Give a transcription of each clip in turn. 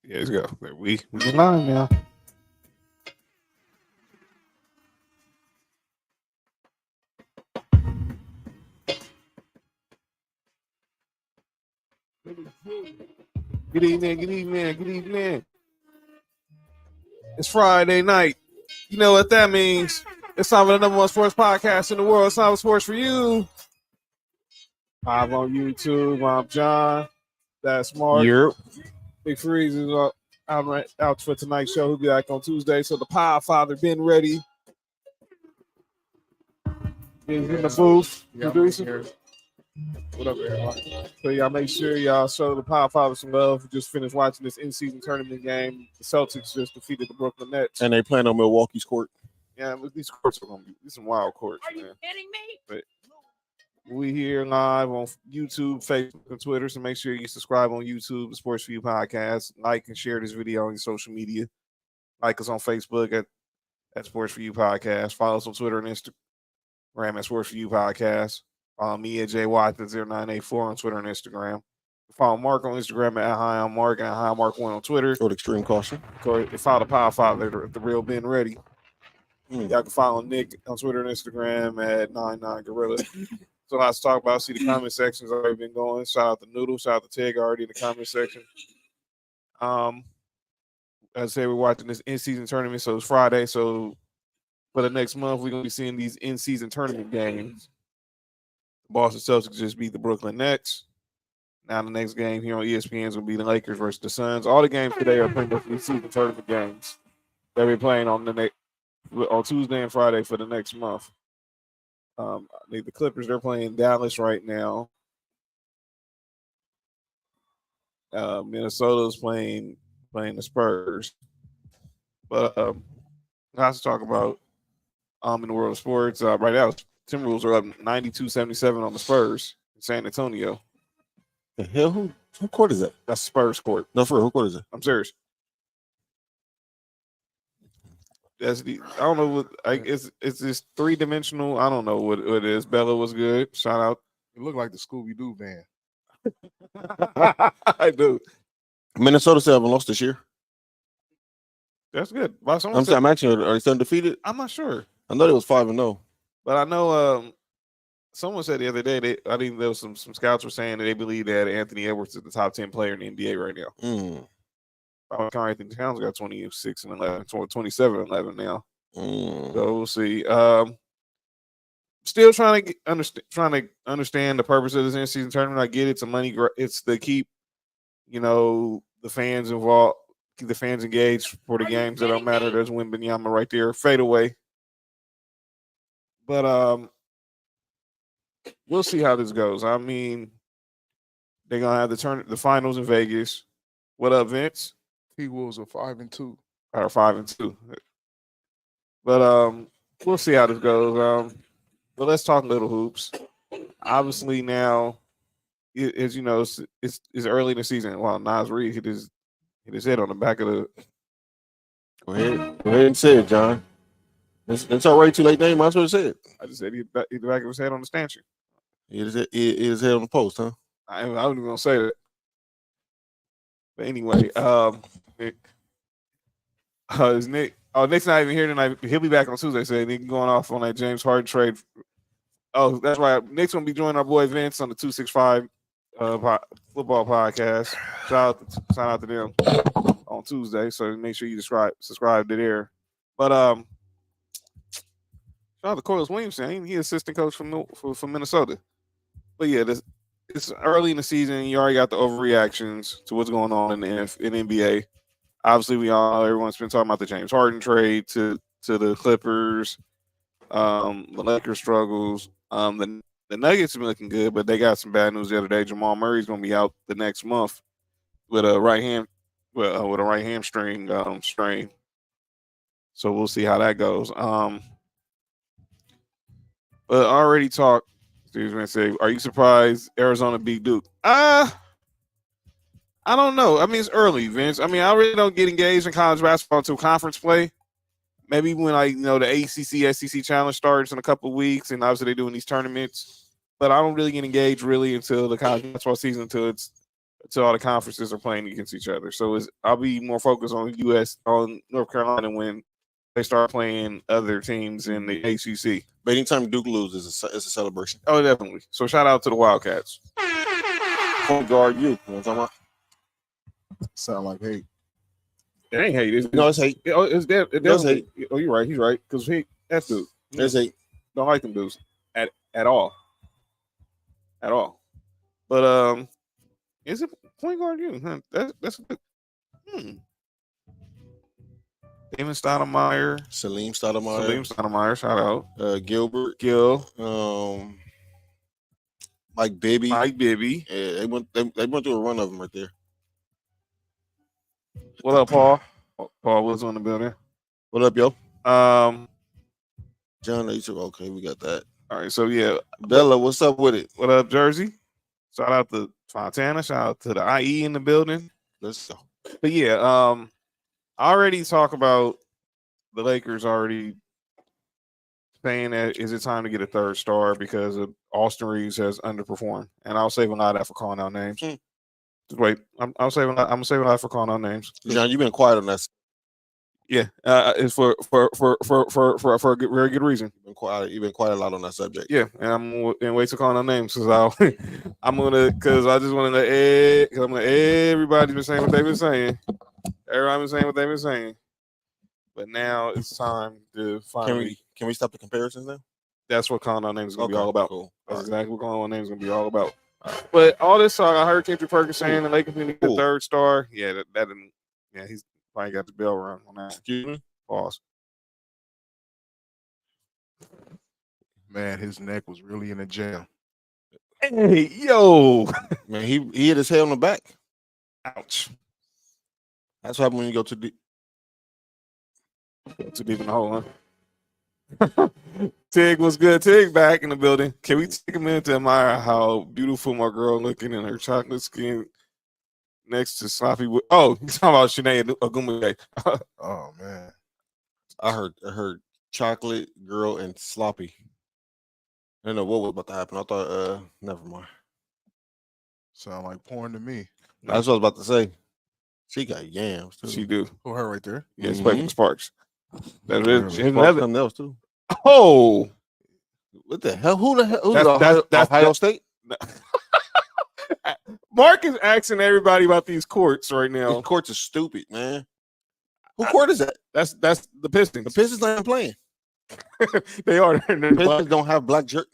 Yeah, let's go. We live now. Good evening, good evening, good evening. It's Friday night. You know what that means. It's time for the number one sports podcast in the world. It's time for Sports for You. Live on YouTube. I'm John. That's Mark. Yep. Big Freeze is out for tonight's show. He'll be back on Tuesday. So the Pie Father been ready. He's in the booth. Producer. What up, everybody? So y'all make sure y'all show the Pie Father some love. We just finished watching this in-season tournament game. The Celtics just defeated the Brooklyn Nets. And they playing on Milwaukee's court. Yeah, but these courts are gonna be some wild courts. Are you kidding me? But we here live on YouTube, Facebook, and Twitter. So make sure you subscribe on YouTube, the Sports4U podcast. Like and share this video on your social media. Like us on Facebook at Sports4U podcast. Follow us on Twitter and Instagram at Sports4U podcast. Follow me at JWatson0984 on Twitter and Instagram. Follow Mark on Instagram at Hi I'm Mark and at Hi Mark1 on Twitter. Or Extreme Caution. Follow the Power Father, the real Ben Ready. Y'all can follow Nick on Twitter and Instagram at 99gorilla. So lots to talk about. See the comment section's already been going. Shout out to Noodle. Shout out to Tig already in the comment section. As I say, we're watching this in-season tournament. So it's Friday. So for the next month, we're gonna be seeing these in-season tournament games. Boston Celtics just beat the Brooklyn Nets. Now the next game here on ESPN is gonna be the Lakers versus the Suns. All the games today are pretty much in-season tournament games that we're playing on Tuesday and Friday for the next month. The Clippers, they're playing Dallas right now. Minnesota's playing the Spurs. But lots to talk about in the world of sports. Right now, Timberwolves are up 92-77 on the Spurs in San Antonio. The hell? Who court is that? That's Spurs court. No, for real, who court is it? I'm serious. I don't know what it's this 3-dimensional. I don't know what it is. Bella was good. Shout out. It looked like the Scooby Doo van. I do. Minnesota still haven't lost this year. That's good. I'm actually, are they still undefeated? I'm not sure. I know they was 5-0. But I know someone said the other day I think there was some scouts were saying that they believe that Anthony Edwards is the top 10 player in the NBA right now. Karl Anthony Towns got 26-11, 27-11 now. So we'll see. Still trying to understand the purpose of this in-season tournament. I get it's a money. It's to keep, the fans involved, keep the fans engaged for the games that don't matter. There's Wembanyama right there, fade away. But we'll see how this goes. I mean, they're gonna have the finals in Vegas. What up, Vince? T-Wolves are 5-2. Or 5-2. But we'll see how this goes. But let's talk little hoops. Obviously now, as you know, it's early in the season. Well, Nas Reed hit his head on the back of the. Go ahead and say it, John. It's already too late. Name. I was going to say it. I just said he hit the back of his head on the stanchion. He hit his head on the post, huh? I wasn't even gonna say that. But anyway, Nick. Is Nick? Oh, Nick's not even here tonight. He'll be back on Tuesday. So Nick going off on that James Harden trade. Oh, that's right. Nick's gonna be joining our boy Vince on the 265 football podcast. Shout out to them on Tuesday. So make sure you subscribe to there. But shout out to Corliss Williamson. He's assistant coach from Minnesota. But yeah, it's early in the season. You already got the overreactions to what's going on in NBA. Obviously, everyone's been talking about the James Harden trade to the Clippers, the Lakers struggles. The Nuggets have been looking good, but they got some bad news the other day. Jamal Murray's going to be out the next month with a right hamstring strain. So we'll see how that goes. But I already talked. Say, are you surprised Arizona beat Duke? I don't know. I mean, it's early, Vince. I mean, I really don't get engaged in college basketball until conference play. Maybe when the ACC, SEC challenge starts in a couple of weeks, and obviously they're doing these tournaments. But I don't really get engaged until the college basketball season, until it's So all the conferences are playing against each other. So I'll be more focused on North Carolina when they start playing other teams in the ACC. But anytime Duke loses, it's a celebration. Oh, definitely. So shout out to the Wildcats. Point guard, you know what I'm talking about? Sound like hate. It ain't hate. It's hate. It's hate. Oh, you're right. He's right. Because that's dude. It's hate. Don't like them dudes at all. At all. But is it point guard you? Huh? That's Damon Stoudemire. Salim Stoudemire. Shout out. Gilbert. Gil. Mike Bibby. Yeah, they went through a run of them right there. What up, Paul? Paul was on the building. What up, yo? John H. Okay, we got that. All right, so yeah. Bella, what's up with it? What up, Jersey? Shout out to Fontana. Shout out to the IE in the building. Let's go. But yeah, I already talk about the Lakers already saying that is it time to get a third star because of Austin Reeves has underperformed, and I'll save a lot of that for calling out names. Just wait, I'm saving a lot for calling out names. John, you've been quiet on that. Yeah, it's for a very good reason. You've been quiet a lot on that subject. Yeah, and I'm gonna wait to call out names because I'm gonna everybody's been saying what they've been saying. Everybody's been saying what they've been saying. But now it's time to finally. Can we stop the comparisons now? That's what calling out names is gonna be all about. Cool. That's exactly what calling out names is gonna be all about. But all this talk, I heard Kendrick Perkins saying the Lakers need the third star. Yeah, that didn't. Yeah, he's probably got the bell rung on that. Excuse me. Pause. Man, his neck was really in a jam. Hey, yo, man, he hit his head on the back. Ouch. That's what happens when you go too deep. Too deep in the hole, huh? Tig was good. Tig back in the building. Can we take a minute to admire how beautiful my girl looking in her chocolate skin next to sloppy? Oh, you're talking about Sinead Ogumake. Oh man, I heard chocolate girl and sloppy. I didn't know what was about to happen. I thought, never mind. Sound like porn to me. That's what I was about to say. She got yams too. She do. Oh, her right there. Yeah, it's Playboy Sparks. That is something else too. Oh, what the hell? Who's Ohio State? Mark is asking everybody about these courts right now. These courts are stupid, man. Who court is that? That's the Pistons. The Pistons aren't playing. They are. Pistons don't have black jerk.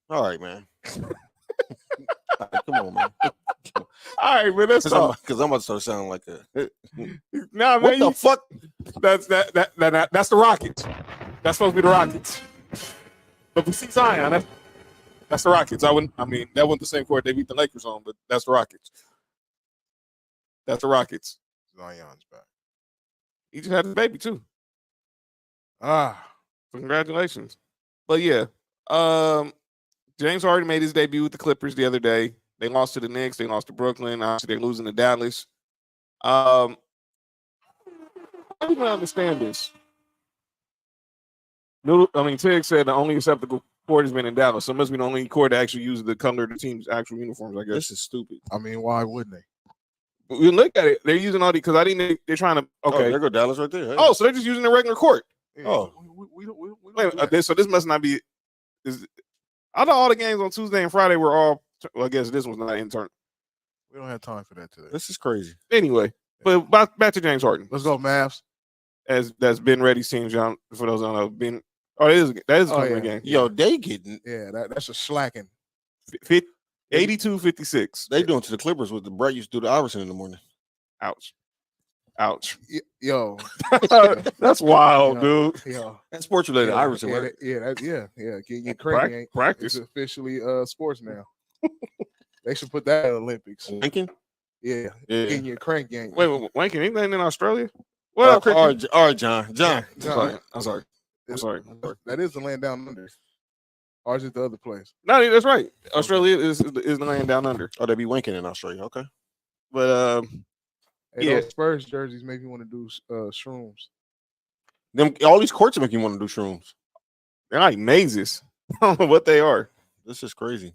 All right, man. All right, come on, man. All right, man. That's because I'm about to start sounding like a. Nah, man. What the fuck? That's the Rockets. That's supposed to be the Rockets. But we see Zion. That's the Rockets. That wasn't the same court they beat the Lakers on, but that's the Rockets. That's the Rockets. Zion's back. He just had his baby too. Congratulations. But yeah, James Harden made his debut with the Clippers the other day. They lost to the Knicks. They lost to Brooklyn. Obviously, they're losing to Dallas. I don't even understand this. Tig said the only acceptable court has been in Dallas, so it must be the only court that actually uses the color of the team's actual uniforms, I guess. This is stupid. I mean, why wouldn't they? We look at it. They're using all the because I didn't. They're trying to. Okay, there go Dallas right there. Hey. Oh, so they're just using the regular court. Yeah, oh, we don't so this must not be. I thought all the games on Tuesday and Friday were all. Well, I guess this was not intern. We don't have time for that today. This is crazy. Anyway, but back to James Harden. Let's go, Mavs. That's Ben Ready's team, John. For those who don't know, Ben. Oh, that is a game. Yo, they getting that's a slacking. 82-56. They doing to the Clippers what the Brett used to do to Iverson in the morning. Ouch. Yo, that's wild, dude. Yo, that's sports related. Iverson, right? Yeah. Getting your crank practice. It's officially sports now. They should put that in the Olympics. Wanking? Yeah. Getting your crank game. Wait, wanking ain't that in Australia? What up, all right, John. I'm sorry. That is the land down under. Or is it the other place? No, that's right. Australia is the land down under. Oh, they be wanking in Australia. Okay. But those Spurs jerseys make me want to do shrooms. All these courts make you want to do shrooms. They're like mazes. I don't know what they are. This is crazy.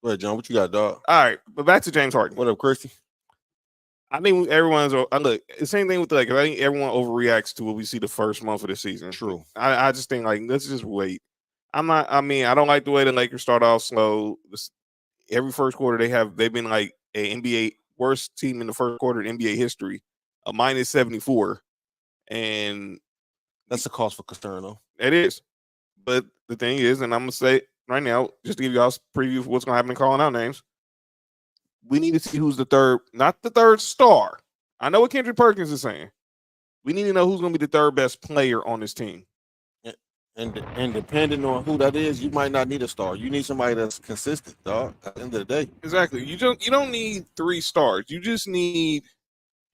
Go ahead, John. What you got, dog? All right, but back to James Harden. What up, Christy? I think everyone's look the same thing with I think everyone overreacts to what we see the first month of the season. True. I just think let's just wait. I don't like the way the Lakers start off slow. Every first quarter they've been like an NBA worst team in the first quarter in NBA history, a -74, and that's a cause for concern though. It is, but the thing is, and I'm gonna say right now, just to give you all a preview of what's gonna happen in calling out names. We need to see who's the third, not the third star. I know what Kendrick Perkins is saying. We need to know who's going to be the third best player on this team. And depending on who that is, you might not need a star. You need somebody that's consistent, dog. At the end of the day, exactly. You don't need 3 stars. You just need.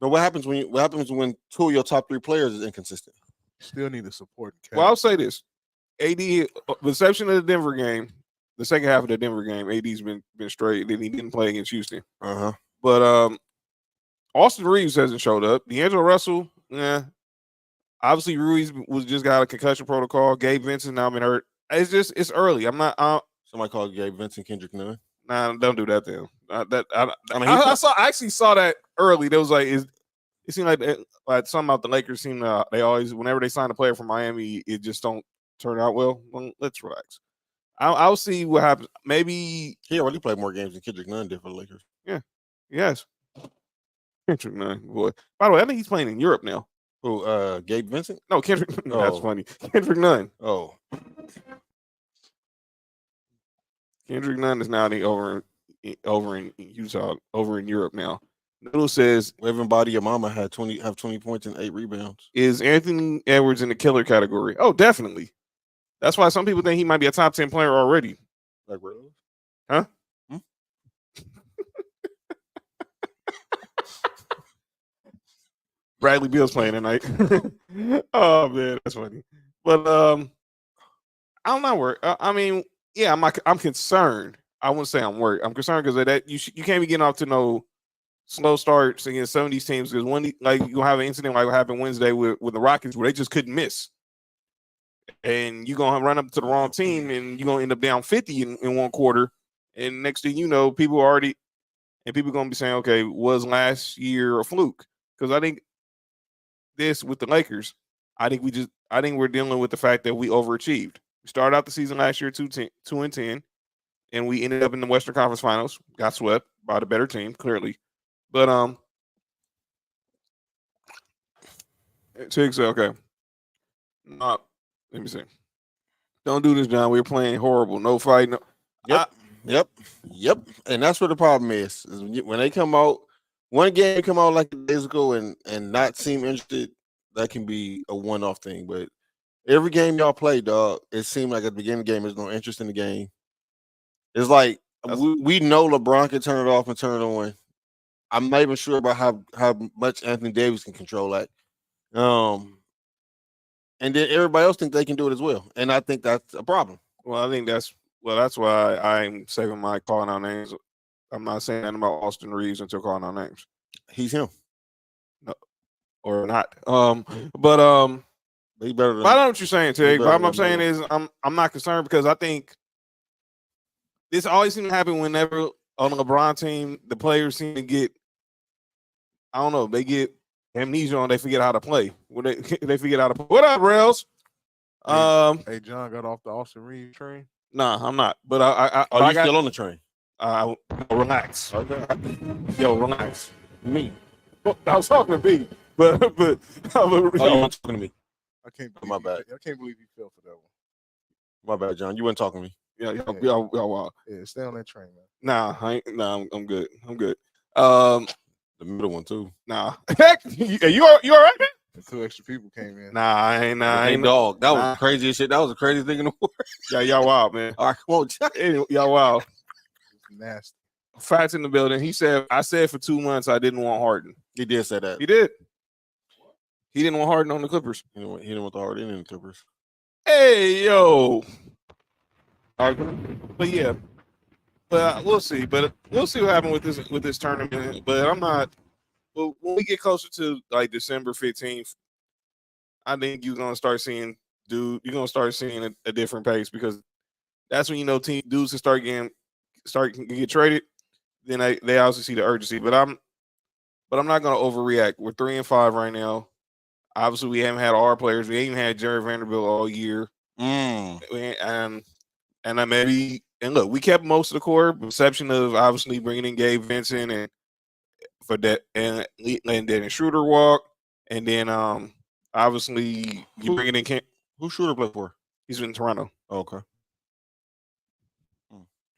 But what happens when 2 of your top 3 players is inconsistent? You still need the support. Well, I'll say this: AD, with the exception of the Denver game. The second half of the Denver game, AD's been straight. Then he didn't play against Houston. But Austin Reeves hasn't showed up. D'Angelo Russell, obviously Ruiz was just got a concussion protocol. Gabe Vincent now been hurt. It's early. I'm not. Somebody called Gabe Vincent Kendrick Nunn. Nah, don't do that then. I actually saw that early. There was it seemed like something about the Lakers seem they always whenever they sign a player from Miami, it just don't turn out well. Let's relax. I'll see what happens. Maybe he already played more games than Kendrick Nunn did for the Lakers. Yeah, yes. Kendrick Nunn, boy. By the way, I think he's playing in Europe now. Who? Gabe Vincent? No, Kendrick. Oh. That's funny. Kendrick Nunn. Oh, Kendrick Nunn is now over in Utah, over in Europe now. Noodle says, everybody, your mama have 20 points and 8 rebounds. Is Anthony Edwards in the killer category? Oh, definitely. That's why some people think he might be a top 10 player already. Like Rose? Huh? Bradley Beal's playing tonight. Oh man, that's funny. But I'm not worried. I'm concerned. I wouldn't say I'm worried. I'm concerned because of that you can't be getting off to no slow starts against some of these teams because you're gonna have an incident like what happened Wednesday with the Rockets where they just couldn't miss. And you're going to run up to the wrong team and you're going to end up down 50 in one quarter. And next thing you know, people are going to be saying, okay, was last year a fluke? Because I think this with the Lakers, I think we're dealing with the fact that we overachieved. We started out the season last year 2-10, and we ended up in the Western Conference Finals, got swept by the better team, clearly. But, Tig said, okay. Let me see. Don't do this, John. We're playing horrible. No fight. No. Yep. And that's what the problem is when they come out, one game come out like days ago and not seem interested, that can be a one-off thing. But every game y'all play, dog, it seemed like at the beginning of the game there's no interest in the game. It's like we know LeBron can turn it off and turn it on. I'm not even sure about how much Anthony Davis can control that. And then everybody else think they can do it as well. And I think that's a problem. Well, I think that's why I'm saving my calling out names. I'm not saying anything about Austin Reeves until calling out names. He's him. No, or not. But he better than, I know what you're saying, Tig. But what I'm saying is I'm not concerned because I think this always seems to happen whenever on a LeBron team, the players seem to get, I don't know, they get amnesia and they forget how to play. When they forget how to play. What up, Rails? Hey, John got off the Austin Reeves train? Nah, I'm not. But I you still on the train? Relax. Okay. Yo, relax. Me. I was talking to B, but you weren't talking to me. I can't believe my bad. I can't believe you fell for that one. My bad, John. You weren't talking to me. Yeah. Yeah, stay on that train, man. Nah, I'm good. The middle one too. Nah. Heck, you all right, man? And 2 extra people came in. Nah, I ain't dog. That was crazy as shit. That was the craziest thing in the world. Yeah, y'all wild, man. All right, come on, John. Y'all wild. It's nasty. Facts in the building. I said for 2 months I didn't want Harden. He did say that. He did. He didn't want Harden on the Clippers. He didn't want the Harden in the Clippers. Hey, yo. But yeah. But we'll see. But we'll see what happens with this tournament. But I'm not. But when we get closer to like December 15th, I think you're gonna start seeing a different pace because that's when dudes will start getting can get traded, then they also see the urgency. But I'm not going to overreact. We're 3-5 right now. Obviously, we haven't had our players. We ain't had Jared Vanderbilt all year. And maybe look, we kept most of the core, with exception of obviously bringing in Gabe Vincent and for that and then Schroeder walk, and then obviously you bringing in Kent. Who Schroeder play for? He's in Toronto. Oh, okay.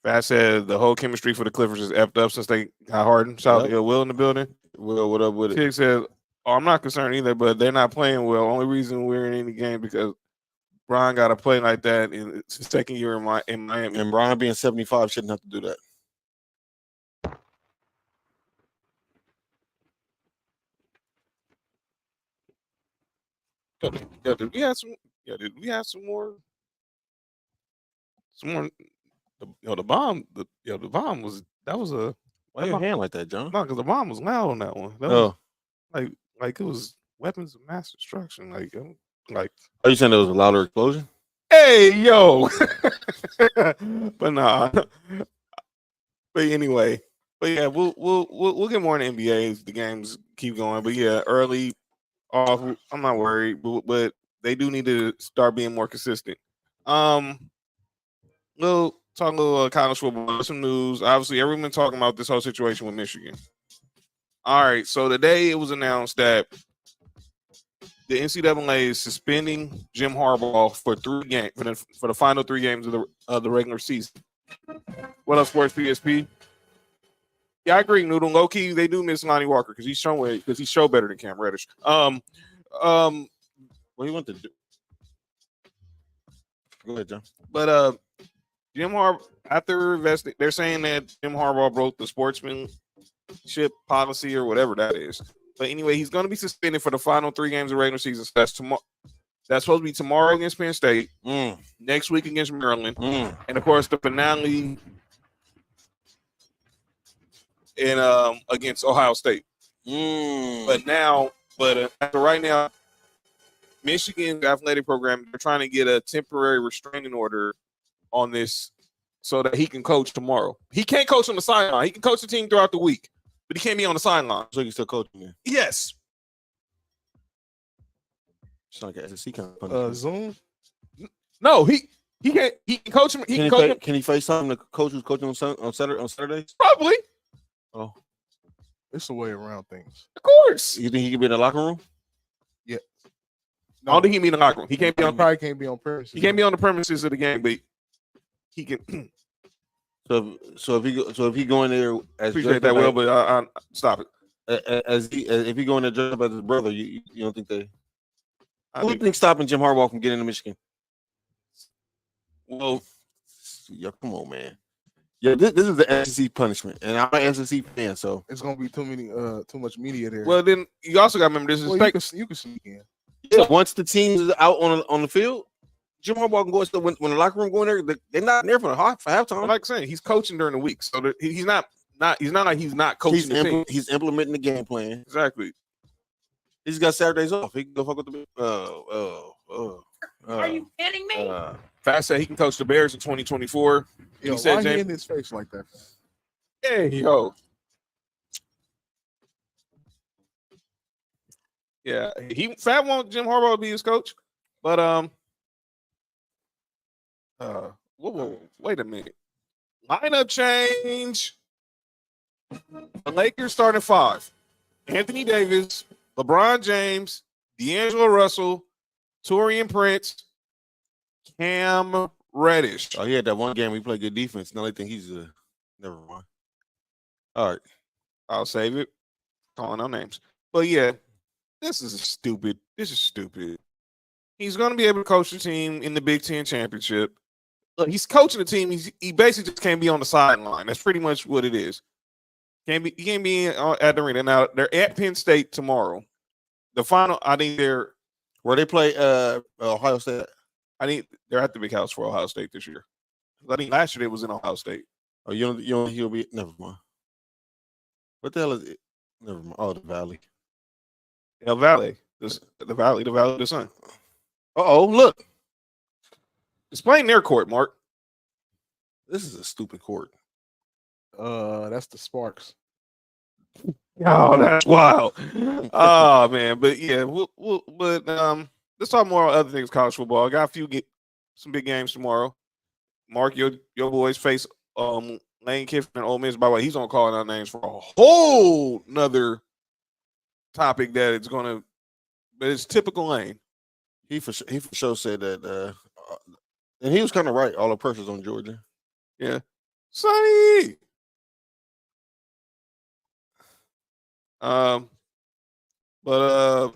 Fast said the whole chemistry for the Clippers is effed up since they got Harden. Shout out to Will in the building. Will, what up with it? Chick said, "Oh, I'm not concerned either, but they're not playing well. Only reason we're in any game because Brian got to play like that in his second year in Miami. And Brian being 75 shouldn't have to do that." Did we have some more? Some more. The bomb. The bomb was a. Why your hand like that, John? No, because the bomb was loud on that one. That was, like it was weapons of mass destruction. Are you saying there was a louder explosion? Hey yo, but nah. But anyway, yeah, we'll get more in the NBA as the games keep going. But yeah, early off, I'm not worried, but they do need to start being more consistent. We'll talk a little college football, some news. Obviously, everyone been talking about this whole situation with Michigan. All right, so today it was announced that the NCAA is suspending Jim Harbaugh for 3 games for the final 3 games of the regular season. What up, Sports PSP? Yeah, I agree, Noodle. Low key, they do miss Lonnie Walker because he's show better than Cam Reddish. What do you want to do? Go ahead, John. But Jim Harbaugh, after investing, they're saying that Jim Harbaugh broke the sportsmanship policy or whatever that is. But anyway, he's going to be suspended for the final 3 games of regular season. So that's tomorrow. That's supposed to be tomorrow against Penn State, next week against Maryland, and of course the finale in against Ohio State. But after right now, Michigan's athletic program, they're trying to get a temporary restraining order on this so that he can coach tomorrow. He can't coach on the sideline. He can coach the team throughout the week, but he can't be on the sideline. So he can still coach me. Yes. It's like an SEC kind of Zoom. No, he can't. He can coach him. Can he FaceTime the coach who's coaching on Saturdays? Probably. Oh, it's a way around things. Of course. You think he can be in the locker room? Yeah. No, I don't think he can be in the locker room. He can't be on. Probably can't be on premises. He can't be on the premises of the game, but he can. So if he go in there as appreciate that, Will, but I stop it. If he go in there dressed up as his brother, you don't think they? Who do you think stopping Jim Harbaugh from getting into Michigan? Well, yeah, come on, man. Yeah, this is the SEC punishment, and I'm an SEC fan, so it's gonna be too much media there. Well, then you also got to remember this is you can sneak in. Yeah, once the team is out on the field, Jim Harbaugh can go. So when the locker room go in there, they're not there for halftime. Like saying, he's coaching during the week, so he's not like he's not coaching the team. He's implementing the game plan. Exactly. He's got Saturdays off. He can go fuck with the. Are you kidding me? Fast said he can coach the Bears in 2024. Yo, why he in his face like that? Hey, yo. Yeah, Fat want Jim Harbaugh to be his coach, but whoa, wait a minute. Lineup change. The Lakers starting 5. Anthony Davis, LeBron James, D'Angelo Russell, Taurean Prince, Cam Reddish. Oh, he had that one game we played good defense. Now they think he's never mind. All right. I'll save it. Calling no names. But yeah, this is stupid. He's going to be able to coach the team in the Big Ten championship. Look, he's coaching the team. He basically just can't be on the sideline. That's pretty much what it is. He can't be at the arena. Now, they're at Penn State tomorrow. The final, I think they're where they play Ohio State. I think they're at the big house for Ohio State this year. I think last year it was in Ohio State. Oh, you don't he'll be never mind. What the hell is it? Never mind. Oh, the Valley. El Valley. The Valley of the Sun. Oh, look. It's playing their court, Mark. This is a stupid court. That's the Sparks. Oh, that's wild. Oh man, but yeah, let's talk more on other things. College football. I got some big games tomorrow. Mark, your boys face Lane Kiffin and Ole Miss. By the way, he's gonna call out names for a whole nother topic that it's gonna, but it's typical Lane. He for sure said that, and he was kind of right. All the pressure's on Georgia. Yeah, Sonny. But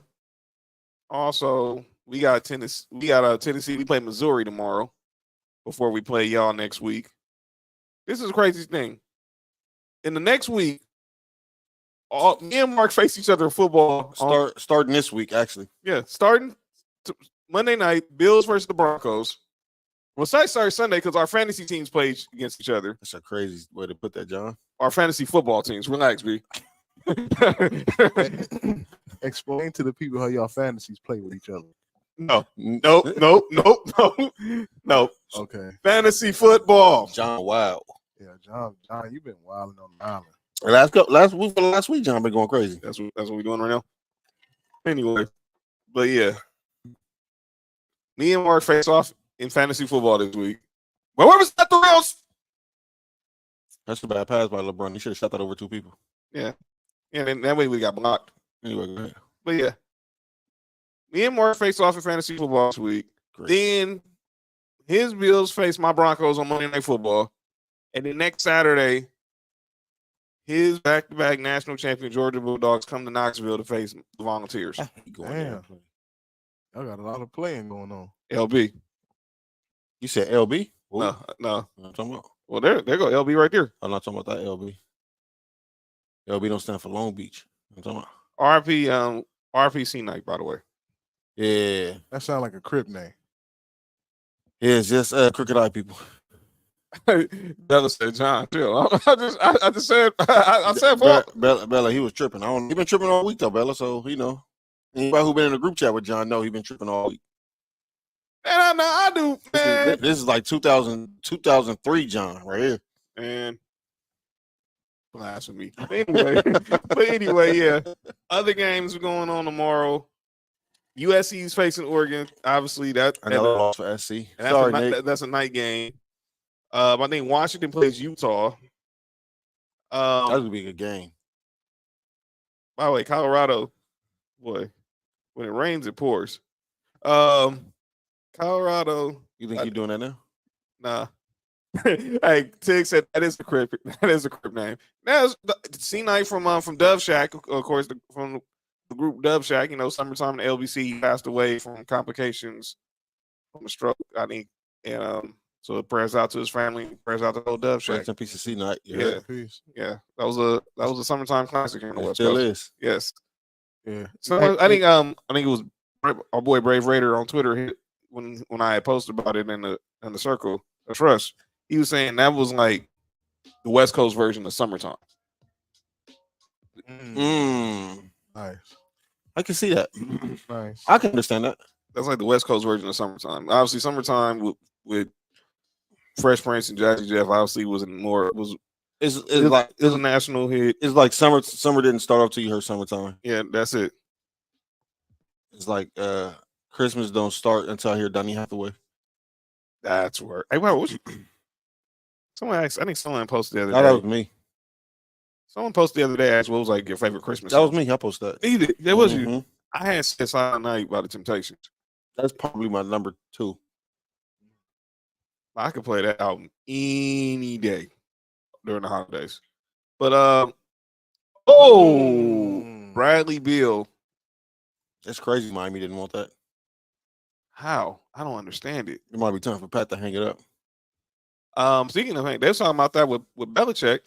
also we got Tennessee. Tennessee. We play Missouri tomorrow before we play y'all next week. This is the craziest thing. In the next week, me and Mark face each other in football. Starting this week, actually. Yeah, starting Monday night, Bills versus the Broncos. Well, started Sunday because our fantasy teams play against each other. That's a crazy way to put that, John. Our fantasy football teams. Relax, B. Explain to the people how y'all fantasies play with each other. No. Okay. Fantasy football. John, wow. Yeah, John, you've been wilding on the island. Last week, John been going crazy. That's what we're doing right now. Anyway, but yeah, me and Mark face off in fantasy football this week. Well, where was that the rails? That's a bad pass by LeBron. He should have shot that over 2 people. Yeah, and that way we got blocked. Anyway, go ahead. But yeah, me and Mark face off in fantasy football this week. Great. Then his Bills face my Broncos on Monday Night Football, and then next Saturday, his back-to-back national champion Georgia Bulldogs come to Knoxville to face the Volunteers. Damn. Y'all got a lot of playing going on. LB. You said LB? No. I'm talking about. Well, there go LB right there. I'm not talking about that LB. LB don't stand for Long Beach. I'm talking about. RPC night, by the way. Yeah. That sounds like a Crip name. Yeah, it's just crooked eye people. Bella said John too. I just said I said Bella, he was tripping. He been tripping all week though, Bella. So anybody who been in a group chat with John know he been tripping all week. And I do, man. This is like 2003 John right here. And blasphemy. Anyway, yeah. Other games going on tomorrow. USC is facing Oregon. Obviously, another loss for SC. Sorry, Nate. That's a night game. I think Washington plays Utah. That would be a good game. By the way, Colorado, boy, when it rains, it pours. Colorado. You think you're doing that now? Nah. Hey, Tig said that is a crib name. That's C Night from Dove Shack, of course, from the group Dove Shack. Summertime in the LBC passed away from complications from a stroke. I think, and so prayers out to his family, prayers out to the whole Dove Shack. Rest in peace of C Night. Yeah, peace. Yeah, that was a summertime classic here in the West Coast. Still is. Yes. Yeah. So I think it was our boy Brave Raider on Twitter when I had posted about it in the circle of trust. He was saying that was like the West Coast version of summertime. Nice. I can see that. Nice. I can understand that. That's like the West Coast version of summertime. Obviously, summertime with Fresh Prince and Jazzy Jeff obviously was a national hit. It's like summer didn't start off till you heard summertime. Yeah, that's it. It's like Christmas don't start until I hear Donny Hathaway. That's where. Hey, what was you? Someone asked. I think someone posted the other day. That was me. Someone posted the other day. Asked what was like your favorite Christmas song. That was me. I posted that. He did. That was you. I had said Silent Night by the Temptations. That's probably my number 2. I could play that album any day during the holidays. But Bradley Beal. That's crazy. Miami didn't want that. How? I don't understand it. It might be time for Pat to hang it up. Speaking of, they're talking about that with Belichick.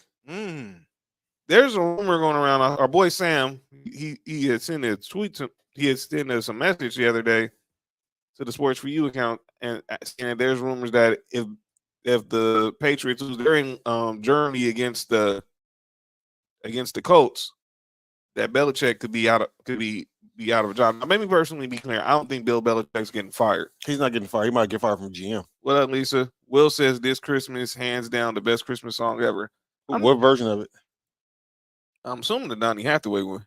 There's a rumor going around. Our boy Sam, he had sent a tweet he had sent us a message the other day to the Sports4U account, and there's rumors that if the Patriots lose, they're in Germany against the Colts, that Belichick could be out of a job. Now, let me personally be clear. I don't think Bill Belichick's getting fired. He's not getting fired. He might get fired from GM. What up, Lisa? Will says this Christmas, hands down, the best Christmas song ever. What version of it? I'm assuming the Donnie Hathaway one.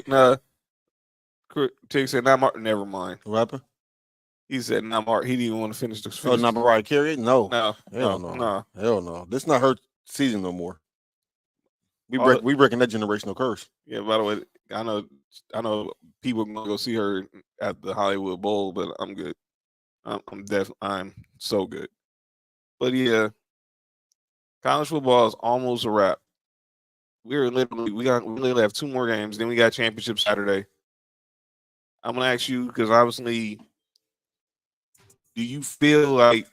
Nah, Tig said not Martin. Never mind. What happened? He said not Martin. He didn't even want to finish the. Oh, not Mariah Carey? No. No, Hell no, no. no. Hell no. This not her season no more. We Oh, breaking that generational curse. Yeah. By the way, I know people gonna go see her at the Hollywood Bowl, but I'm good. I'm so good. But yeah, college football is almost a wrap. We literally have 2 more games. Then we got championship Saturday. I'm gonna ask you because obviously, do you feel like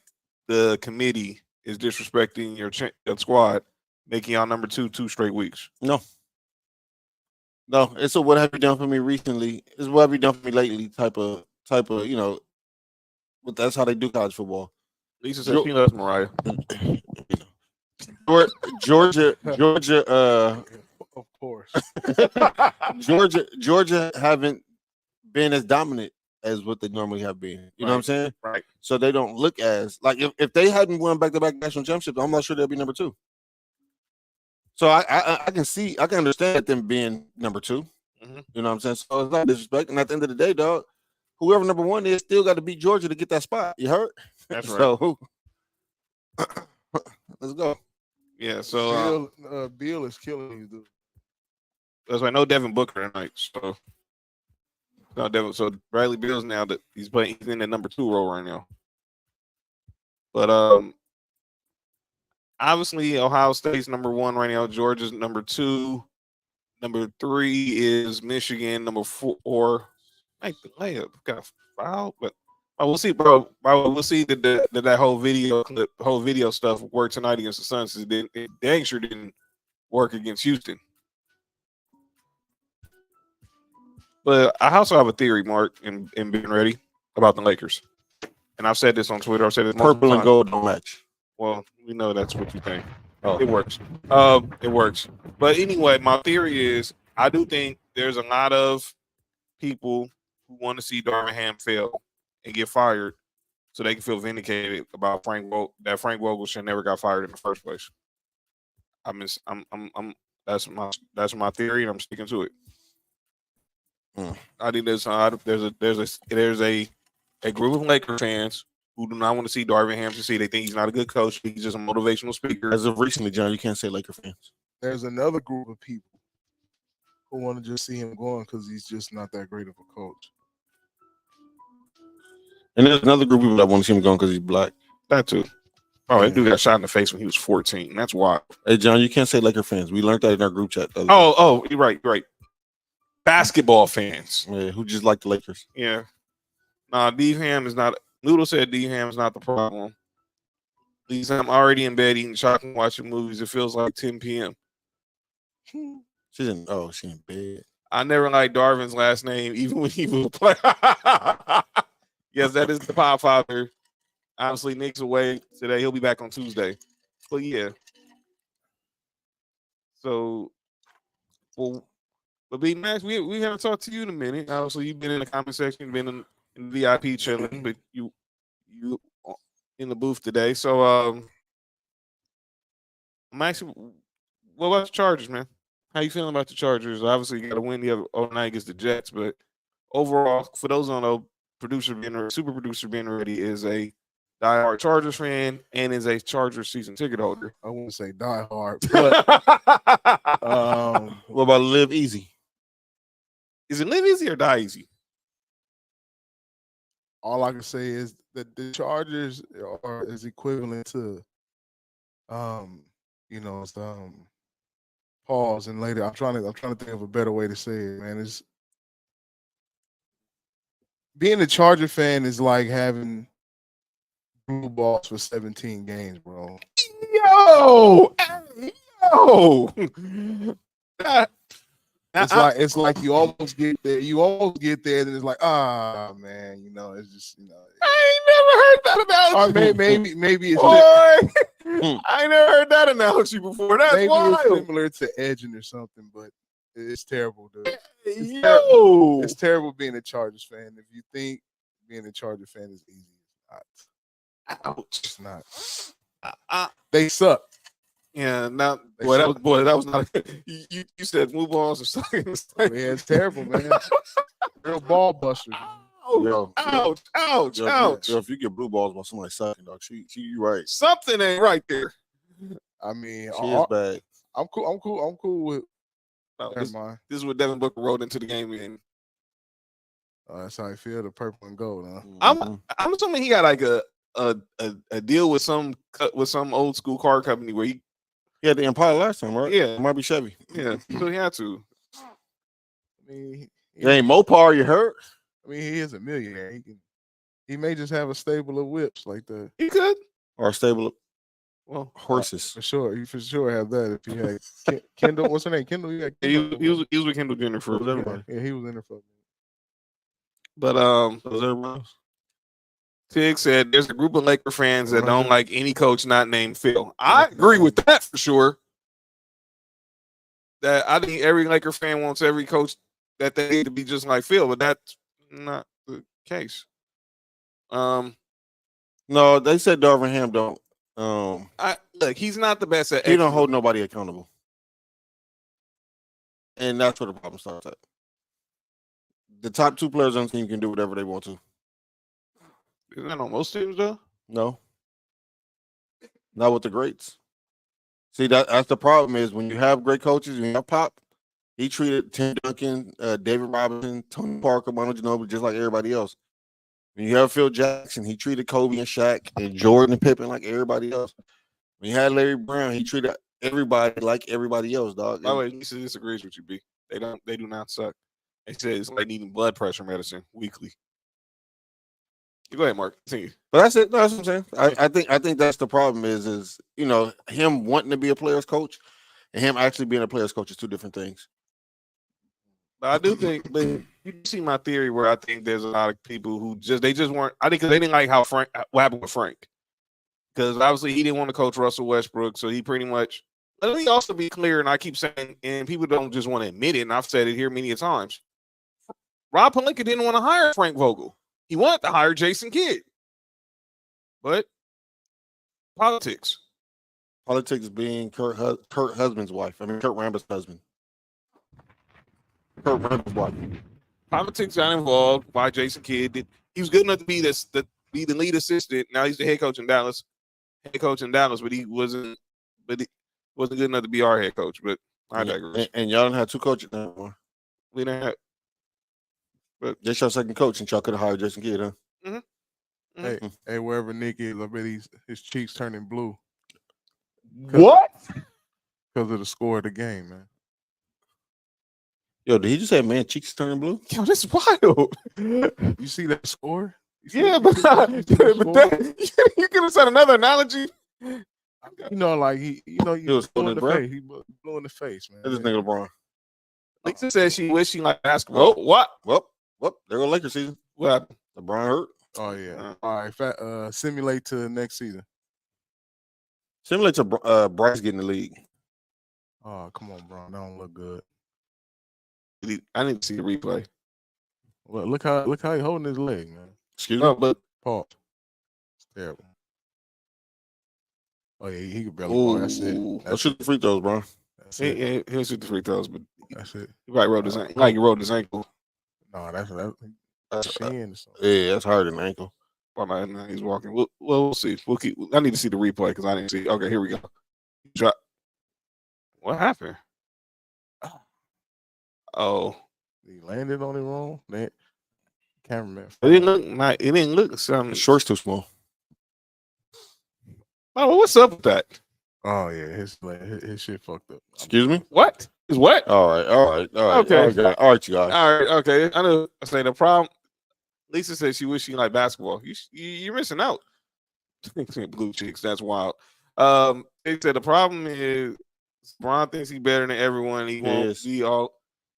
the committee is disrespecting your squad, making y'all number 2 straight weeks? No. It's a what have you done for me recently? It's what have you done for me lately type of but that's how they do college football. Lisa said she loves Mariah. Georgia, of course. Georgia haven't been as dominant as what they normally have been. You know what I'm saying? Right. So they don't look as like if they hadn't won back-to-back national championships, I'm not sure they'll be number 2. So I can understand them being number 2. Mm-hmm. You know what I'm saying? So it's not disrespect. And at the end of the day, dog, whoever number 1 is still got to beat Georgia to get that spot. You heard? That's right. So let's go. Yeah. So Bill is killing you, dude. that's why I know Devin Booker tonight. So no Devin. So Bradley Bill's now that he's in the number 2 role right now. But obviously Ohio State's number 1 right now. Georgia's number 2. Number 3 is Michigan. Number 4, make the layup. Got fouled, but we'll see, bro. We'll see that whole video stuff worked tonight against the Suns. It dang sure didn't work against Houston. But I also have a theory, Mark, and being ready about the Lakers. And I've said this on Twitter. I've said it Purple and gold don't match. Well, we know that's what you think. Oh. It works. It works. But anyway, my theory is I do think there's a lot of people who want to see Darvin Ham fail and get fired so they can feel vindicated about Frank Vogel should never got fired in the first place. That's my theory, and I'm sticking to it. I think there's a group of Lakers fans who do not want to see Darvin Ham succeed. They think he's not a good coach. He's just a motivational speaker. As of recently, John, you can't say Laker fans. There's another group of people who want to just see him going because he's just not that great of a coach. And there's another group of people that want to see him going because he's black. That too. Oh, that dude got shot in the face when he was 14. That's wild. Hey, John, you can't say Laker fans. We learned that in our group chat. You're right. Basketball fans. Yeah, who just like the Lakers. Yeah. Nah, Dave Ham is not. Noodle said Dave Ham is not the problem. Lisa, I'm already in bed eating chocolate, watching movies. It feels like 10 p.m. She's in bed. I never liked Darvin's last name, even when he was a player. Yes, that is the Pop Father. Obviously, Nick's away today. He'll be back on Tuesday. But yeah. So, but B Max, we haven't talked to you in a minute. Obviously, you've been in the comment section, been in the VIP chilling, but you in the booth today. So, I'm actually, what about the Chargers, man? How you feeling about the Chargers? Obviously, you got to win the other night against the Jets, but overall, for those who don't know, super producer being ready is a diehard Chargers fan and is a Chargers season ticket holder. I wouldn't say diehard, but what about Live Easy? Is it live easy or die easy? All I can say is that the Chargers is equivalent to, pause and later. I'm trying to think of a better way to say it, man. It's being a Charger fan is like having blue balls for 17 games, bro. It's like you almost get there. And it's like, man, it's just, I ain't never heard that analogy. Or maybe it's I ain't never heard that analogy before. That's maybe wild. it's similar to edging or something, but it's terrible, dude. It's terrible being a Chargers fan. If you think being a Chargers fan is easy, it's not. Ouch. It's not. I, They suck. yeah, now They boy, suck. that was not. You said blue balls or something. Yeah, it's terrible, man. Real ball busters. Ouch! Ouch! Yo, if you get blue balls by somebody sucking, dog, you right. Something ain't right there. I mean, She is bad. I'm cool with. No, Never mind. this is what Devin Booker wrote into the game in. That's how I feel. The purple and gold, huh? I'm assuming he got like a deal with some old school car company where he had the Impala last time, right? Yeah, it might be Chevy. Yeah, so he had to. I mean, it ain't Mopar. You heard? I mean, he is a millionaire. He may just have a stable of whips like that. He could, or a stable of well, horses. For sure, he for sure have that. If he had Kendall, what's her name? Kendall. He was with Kendall Jenner for everybody. Yeah, he was in there for. But Tig said there's a group of Laker fans that don't like any coach not named Phil. I agree with that for sure. That I think every Laker fan wants every coach that they need to be just like Phil, but that's not the case. No, they said Darvin Ham don't. Look, he's not the best at. He don't hold nobody accountable, and that's where the problem starts at. The top two players on the team can do whatever they want to. Isn't that on most teams though? No, not with the greats. See, that's the problem is when you have great coaches, when you have Pop, he treated Tim Duncan, David Robinson, Tony Parker, Manu Ginobili just like everybody else. When you have Phil Jackson, he treated Kobe and Shaq and Jordan and Pippen like everybody else. When you had Larry Brown, he treated everybody like everybody else, dog. By the way, Lisa disagrees with you, B. They do not suck. They said it's like needing blood pressure medicine weekly. Go ahead, Mark. Continue. But that's it. That's what I'm saying. I think that's the problem is him wanting to be a player's coach and him actually being a player's coach is two different things. But I do think, but you see my theory where I think there's a lot of people who just weren't. I think because they didn't like what happened with Frank. Because obviously he didn't want to coach Russell Westbrook, so he pretty much. Let me also be clear, and I keep saying, and people don't just want to admit it, and I've said it here many times. Rob Pelinka didn't want to hire Frank Vogel. He wanted to hire Jason Kidd. But politics. Politics being Kurt husband's wife. I mean, Kurt Rambis' husband. Kurt Rambis' wife. Politics got involved by Jason Kidd. He was good enough to be the lead assistant. Now he's the head coach in Dallas. But he wasn't good enough to be our head coach. But I digress. And y'all don't have two coaches anymore. We didn't have. But just your second coach, and y'all could have hired Jason Kidd, huh? Mm-hmm. Mm-hmm. Hey, wherever Nick is, I bet his cheeks turning blue. What? Because of the score of the game, man. Yo, did he just say, man, cheeks turning blue? Yo, this is wild. You see that score? Yeah, but you could have said another analogy. Like he was blue in the face. He blew in the face, man. This nigga LeBron. Lisa says she wished she liked basketball. What? Well, there go Lakers season. What happened? LeBron hurt. Oh yeah. All right. Simulate to next season. Simulate to Bryce getting the league. Oh, come on, bro. That don't look good. I need to see the replay. Well, look how he holding his leg, man. Excuse me, but Paul. It's terrible. Oh yeah, he could barely ball. That's it. Let's shoot the free throws, bro. That's it. He'll shoot the free throws, but that's it. He probably rode his ankle. Like he rode his ankle. No, that's shin. Yeah, that's harder than ankle. Now he's walking. We'll see. I need to see the replay because I didn't see. Okay, here we go. Drop. What happened? Oh, he landed on it wrong. Cameraman. It didn't look something. The short's too small. Oh, what's up with that? Oh yeah, his shit fucked up. Excuse me. What? Is what? All right. Okay. All right, you guys. All right. Okay. I know. I say the problem. Lisa said she wished she liked basketball. You're missing out. Blue chicks. That's wild. They said the problem is Bron thinks he's better than everyone. He won't be all.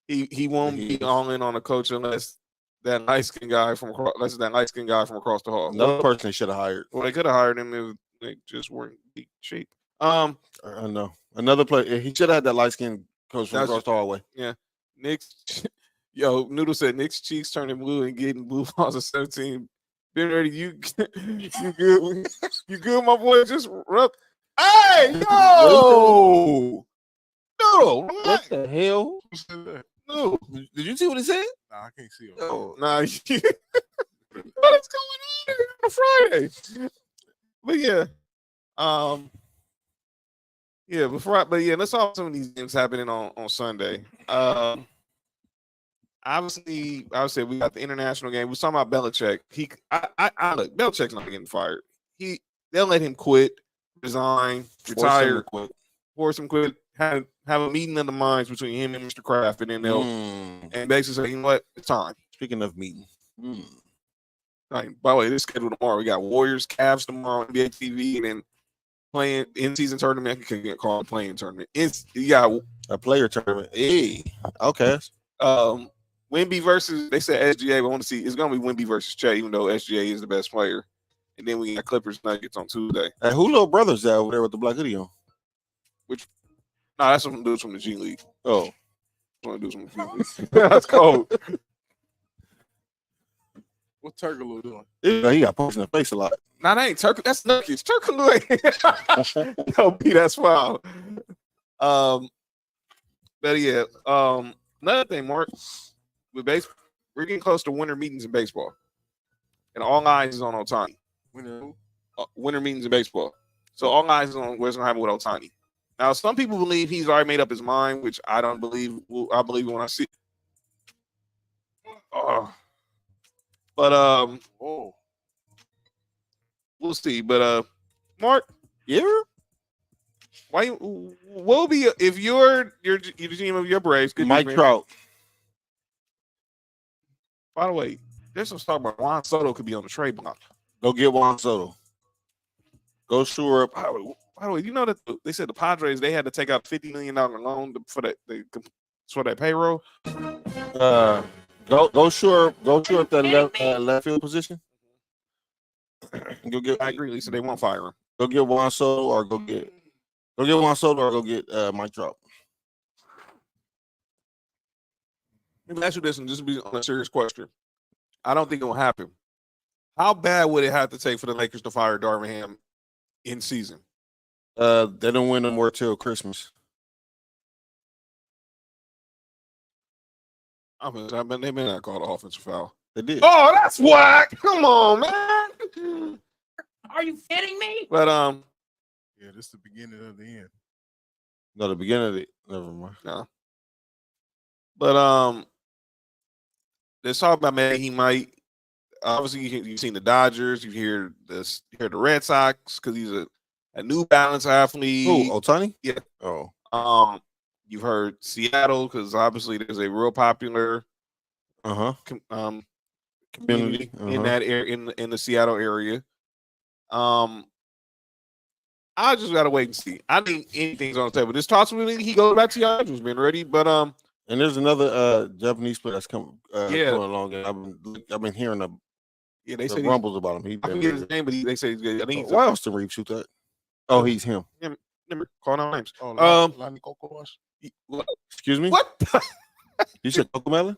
He won't be all in on a coach unless that light skinned guy from across the hall. Another person they should have hired. Well, they could have hired him if they just weren't cheap. I know. Another player. He should have had that light skinned coach from across the hallway. Yeah. Noodle said Nick's cheeks turning blue and getting blue balls at 17 Been ready. You good? You good, my boy? Just rub. Hey, yo, no, What the hell? Who said that? no. Did you see what he said? Nah, I can't see him. Oh, Nah, what is going on here on a Friday? But yeah, let's talk some of these games happening on Sunday. Obviously, I would say we got the international game. We was talking about Belichick. I look, Belichick's not getting fired. They'll let him quit, resign, retire, force him quit, have a meeting of the minds between him and Mr. Kraft, and then they'll and basically say, you know what, it's time. Speaking of meeting. Like, by the way, this schedule tomorrow. We got Warriors, Cavs tomorrow on NBA TV, and then playing in-season tournament. I can get called a playing tournament. You got a player tournament. Hey, okay. Wemby versus, they said SGA, but I want to see, it's going to be Wemby versus Che, even though SGA is the best player. And then we got Clippers Nuggets on Tuesday. Hey, who little brother's that over there with the black hoodie on? No, that's some dudes from the G League. Oh. Dudes from the G League. That's cold. What Turkaloo doing? Yeah, he got punched in the face a lot. Nah, that ain't Turk. That's Nuggets. Turkaloo. Yo, P, that's foul. But yeah, another thing, Mark, with baseball, we're getting close to winter meetings in baseball, and all eyes is on Ohtani. Winter meetings in baseball, so all eyes is on what's going to happen with Ohtani. Now, some people believe he's already made up his mind, which I don't believe. I believe when I see. But we'll see. But Mark, yeah. Why will be if you're the team of your Braves? Mike Trout. By the way, there's some talk about Juan Soto could be on the trade block. Go get Juan Soto. Go shore up. By the way, you know that they said the Padres they had to take out $50 million loan for that payroll. Go shore up that left field position. Go get. I agree, Lisa. They won't fire him. Go get Juan Soto or go get Juan Soto or go get Mike Trout. Let me ask you this, and just be on a serious question. I don't think it will happen. How bad would it have to take for the Lakers to fire Darvin Ham in season? They don't win no more till Christmas. They may not call the offensive foul. They did. Oh, that's whack! Come on, man. Are you kidding me? But yeah, this is the beginning of the end. No, the beginning of it. Never mind. No. But let's talk about, man, he might. Obviously, you've seen the Dodgers. You hear the Red Sox because he's a New Balance athlete. Who, Ohtani? Yeah. Oh. You've heard Seattle because obviously there's a real popular community in that area in the Seattle area. I just gotta wait and see. I think anything's on the table. This possibly he goes back to the Angels, been ready, but and there's another Japanese player that's coming along. And I've been hearing the rumbles about him. I forget his name, but they say he's good. I think why else did Reeves shoot that? Oh, he's him. Remember, calling out names. Lonnie Coco. Excuse me. What? You said Coco Melon?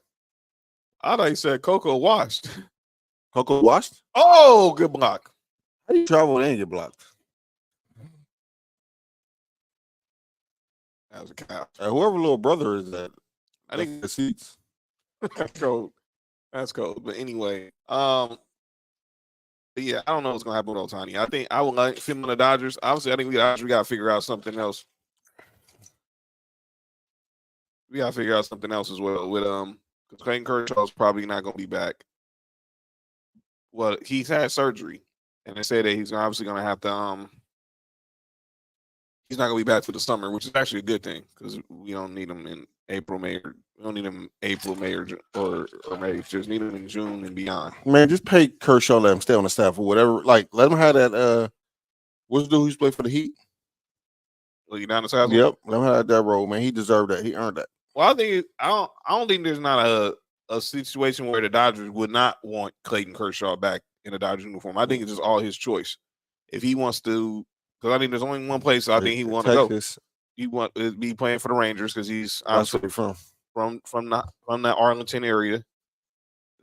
I thought you said Coco washed. Coco washed? Oh, good block. How do you travel and get blocked? That was a cow. Whoever little brother is that, I think the seats. That's cold. That's cold. But anyway, but yeah, I don't know what's gonna happen with Ohtani. I think I would like him on the Dodgers. Obviously, I think we got to figure out something else. We got to figure out something else as well with because Clayton Kershaw's probably not gonna be back. Well, he's had surgery, and they say that he's obviously gonna have to he's not gonna be back for the summer, which is actually a good thing because we don't need him in April, May. We don't need him in April, May, or May. Just need him in June and beyond. Man, just pay Kershaw, let him stay on the staff or whatever. Like, let him have that. What's the dude who's played for the Heat? Look, you down the side. Yep, let him have that role, man. He deserved that. He earned that. Well, I don't think there's not a situation where the Dodgers would not want Clayton Kershaw back in a Dodgers uniform. I think it's just all his choice. If he wants to, because I think there's only one place I think he want to go. He want to be playing for the Rangers because he's obviously from the Arlington area.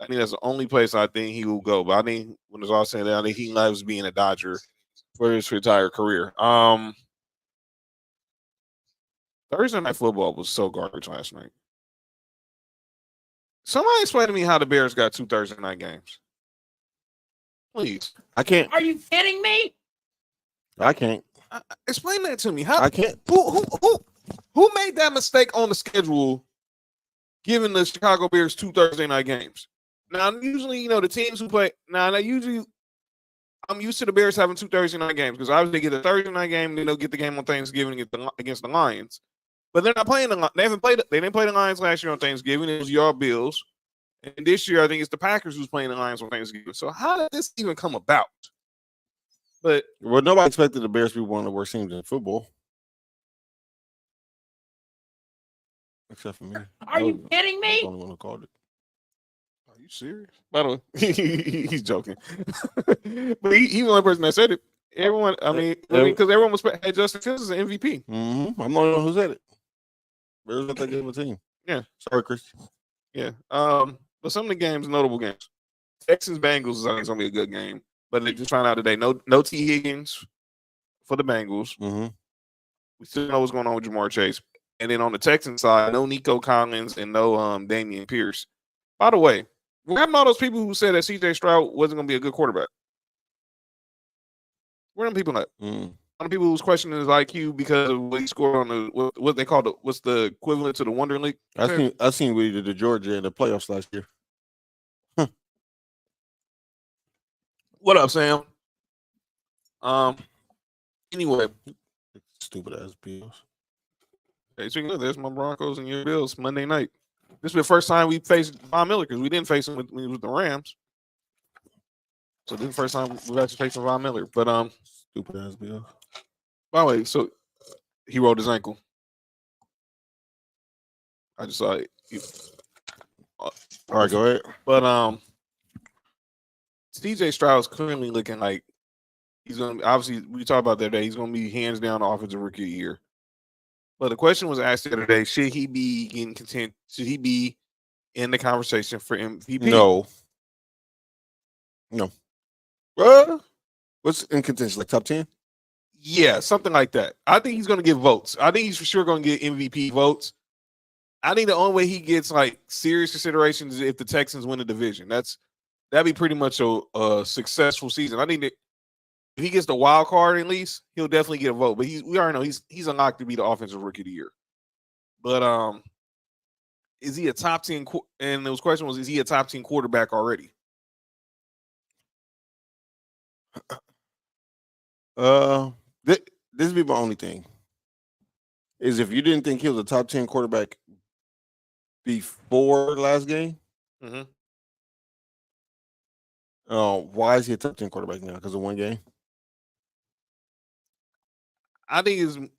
I think that's the only place I think he will go. But I think when it's all said and done, I think he loves being a Dodger for his entire career. Thursday Night Football was so garbage last night. Somebody explain to me how the Bears got 2 Thursday night games. Please. I can't. Are you kidding me? I can't. Explain that to me. How? I can't. Who made that mistake on the schedule, giving the Chicago Bears 2 Thursday night games? Now, usually, the teams who play I'm used to the Bears having 2 Thursday night games because obviously they get a Thursday night game, then they'll get the game on Thanksgiving against the Lions. But they're not playing they didn't play the Lions last year on Thanksgiving. It was your Bills. And this year, I think it's the Packers who's playing the Lions on Thanksgiving. So how did this even come about? But nobody expected the Bears to be one of the worst teams in football. Except for me. Are you kidding me? I was the only one who called it. Are you serious? By the way, he's joking. But he's the only person that said it. Everyone, because everyone had Justin Fields as an MVP. Mm-hmm. I'm the only one who said it. Bears not that good of a team. Yeah. Sorry, Chris. Yeah. But some of the games, notable games. Texans Bengals is always gonna be a good game. But they just found out today, no T. Higgins for the Bengals. Mm-hmm. We still know what's going on with Jamar Chase. And then on the Texans side, no Nico Collins and no Dameon Pierce. By the way, what happened to all those people who said that C.J. Stroud wasn't going to be a good quarterback? Where are them people at? Mm. All the people who's questioning his IQ because of what he scored on the what they call what's the equivalent to the Wonder League? I seen what he did to Georgia in the playoffs last year. What up, Sam? Anyway, stupid ass Bills. Hey, speaking of this, my Broncos and your Bills Monday night. This is the first time we faced Von Miller because we didn't face him when he was with the Rams. So this is the first time we've actually faced Von Miller. But stupid ass Bills. By the way, so he rolled his ankle. I just saw it. All right, go ahead. But CJ Stroud's currently looking like he's gonna obviously we talked about that day. He's gonna be hands down the offensive rookie of the year. But the question was asked the other day: should he be getting content? Should he be in the conversation for MVP? No. What's in contention? Like top 10? Yeah, something like that. I think he's going to get votes. I think he's for sure going to get MVP votes. I think the only way he gets like serious consideration is if the Texans win the division. That'd be pretty much a successful season. I think that if he gets the wild card at least, he'll definitely get a vote. But we already know he's unlocked to be the offensive rookie of the year. But is he a top 10? And the question was, is he a top 10 quarterback already? This would be my only thing. Is if you didn't think he was a top 10 quarterback before last game, why is he a top 10 quarterback now? Because of one game? I think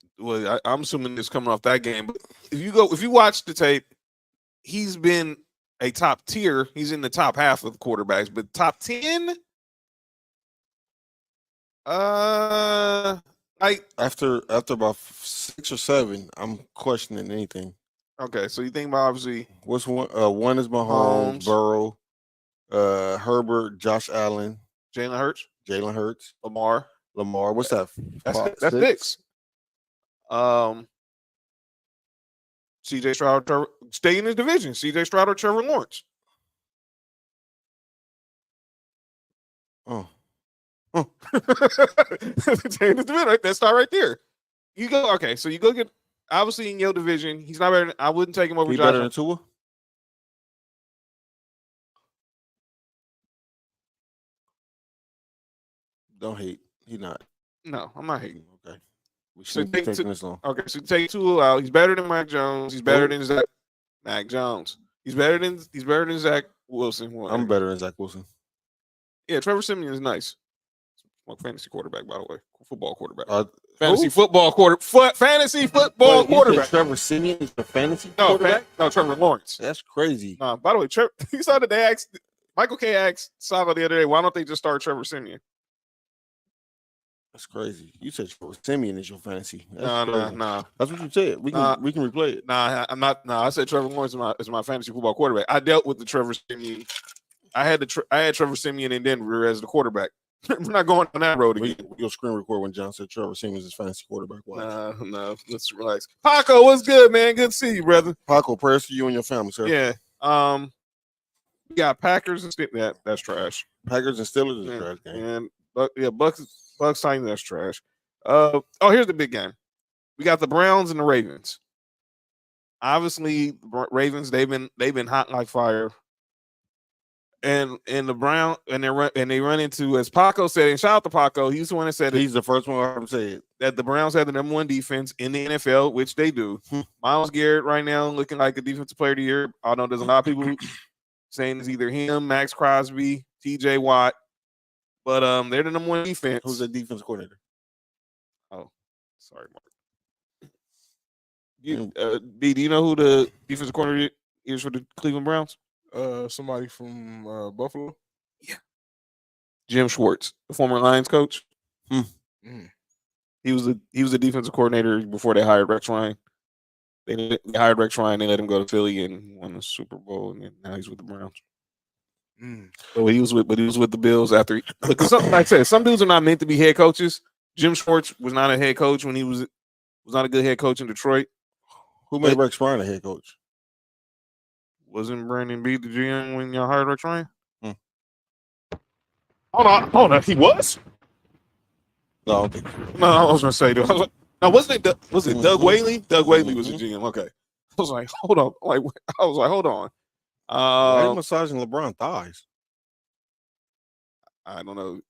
I'm assuming it's coming off that game. But if you watch the tape, he's been a top tier. He's in the top half of the quarterbacks, but top 10. After about 6 or 7, I'm questioning anything. Okay, so you think about obviously what's one? One is Mahomes, Burrow, Herbert, Josh Allen, Jalen Hurts, Lamar. What's that? That's 6. C.J. Stroud, stay in his division. C.J. Stroud or Trevor Lawrence. That's start right there. You go okay. So you go get obviously in your division. He's not better. I wouldn't take him over. He better than Tua. Don't hate. He's not. No, I'm not hating. Okay. We shouldn't be taking this long. Okay, so take Tua out. He's better than Mac Jones. He's better than Mac Jones. He's better than Zach Wilson. I'm better than Zach Wilson. Yeah, Trevor Siemian is nice. Fantasy quarterback, by the way. Football quarterback. Fantasy football quarterback. Trevor Siemian is a fantasy quarterback? No, Trevor Lawrence. That's crazy. By the way, you saw that they asked Michael K. asked Sala the other day, why don't they just start Trevor Siemian? That's crazy. You said Trevor Siemian is your fantasy. No. That's what you said. We can replay it. I'm not. I said Trevor Lawrence is my fantasy football quarterback. I dealt with the Trevor Siemian I had Trevor Siemian in Denver as the quarterback. We're not going on that road again. You'll screen record when John said Trevor Siemian is fantasy quarterback. No, let's relax. Paco, what's good, man? Good to see you, brother. Paco, prayers for you and your family, sir. Yeah. We got Packers and that's trash. Packers and Steelers is trash game. And Bucks Titans, that's trash. Here's the big game. We got the Browns and the Ravens. Obviously, Ravens they've been hot like fire. And the Brown and they run into, as Paco said, and shout out to Paco, he's the one that said he's the first one I ever said that the Browns have the number one defense in the NFL, which they do. Myles Garrett right now looking like a defensive player of the year. I know there's a lot of people saying it's either him, Max Crosby, TJ Watt, but they're the number one defense. Who's the defense coordinator? Oh, sorry, Mark. B, do you know who the defensive coordinator is for the Cleveland Browns? Somebody from Buffalo. Yeah, Jim Schwartz, the former Lions coach. He was a defensive coordinator before they hired Rex Ryan. They hired Rex Ryan. They let him go to Philly and won the Super Bowl, and now he's with the Browns. But he was with the Bills after. Like I said, some dudes are not meant to be head coaches. Jim Schwartz was not a head coach when he was not a good head coach in Detroit. Who made Rex Ryan a head coach? Wasn't Brandon Beat the GM when y'all hired Rex Ryan? Hold on. He was? No, I don't think so. No, I was gonna say. No, wasn't it? Was it Doug Whaley? Doug Whaley was the GM. Okay. I was like, hold on. Hold on. Why are you massaging LeBron thighs? I don't know.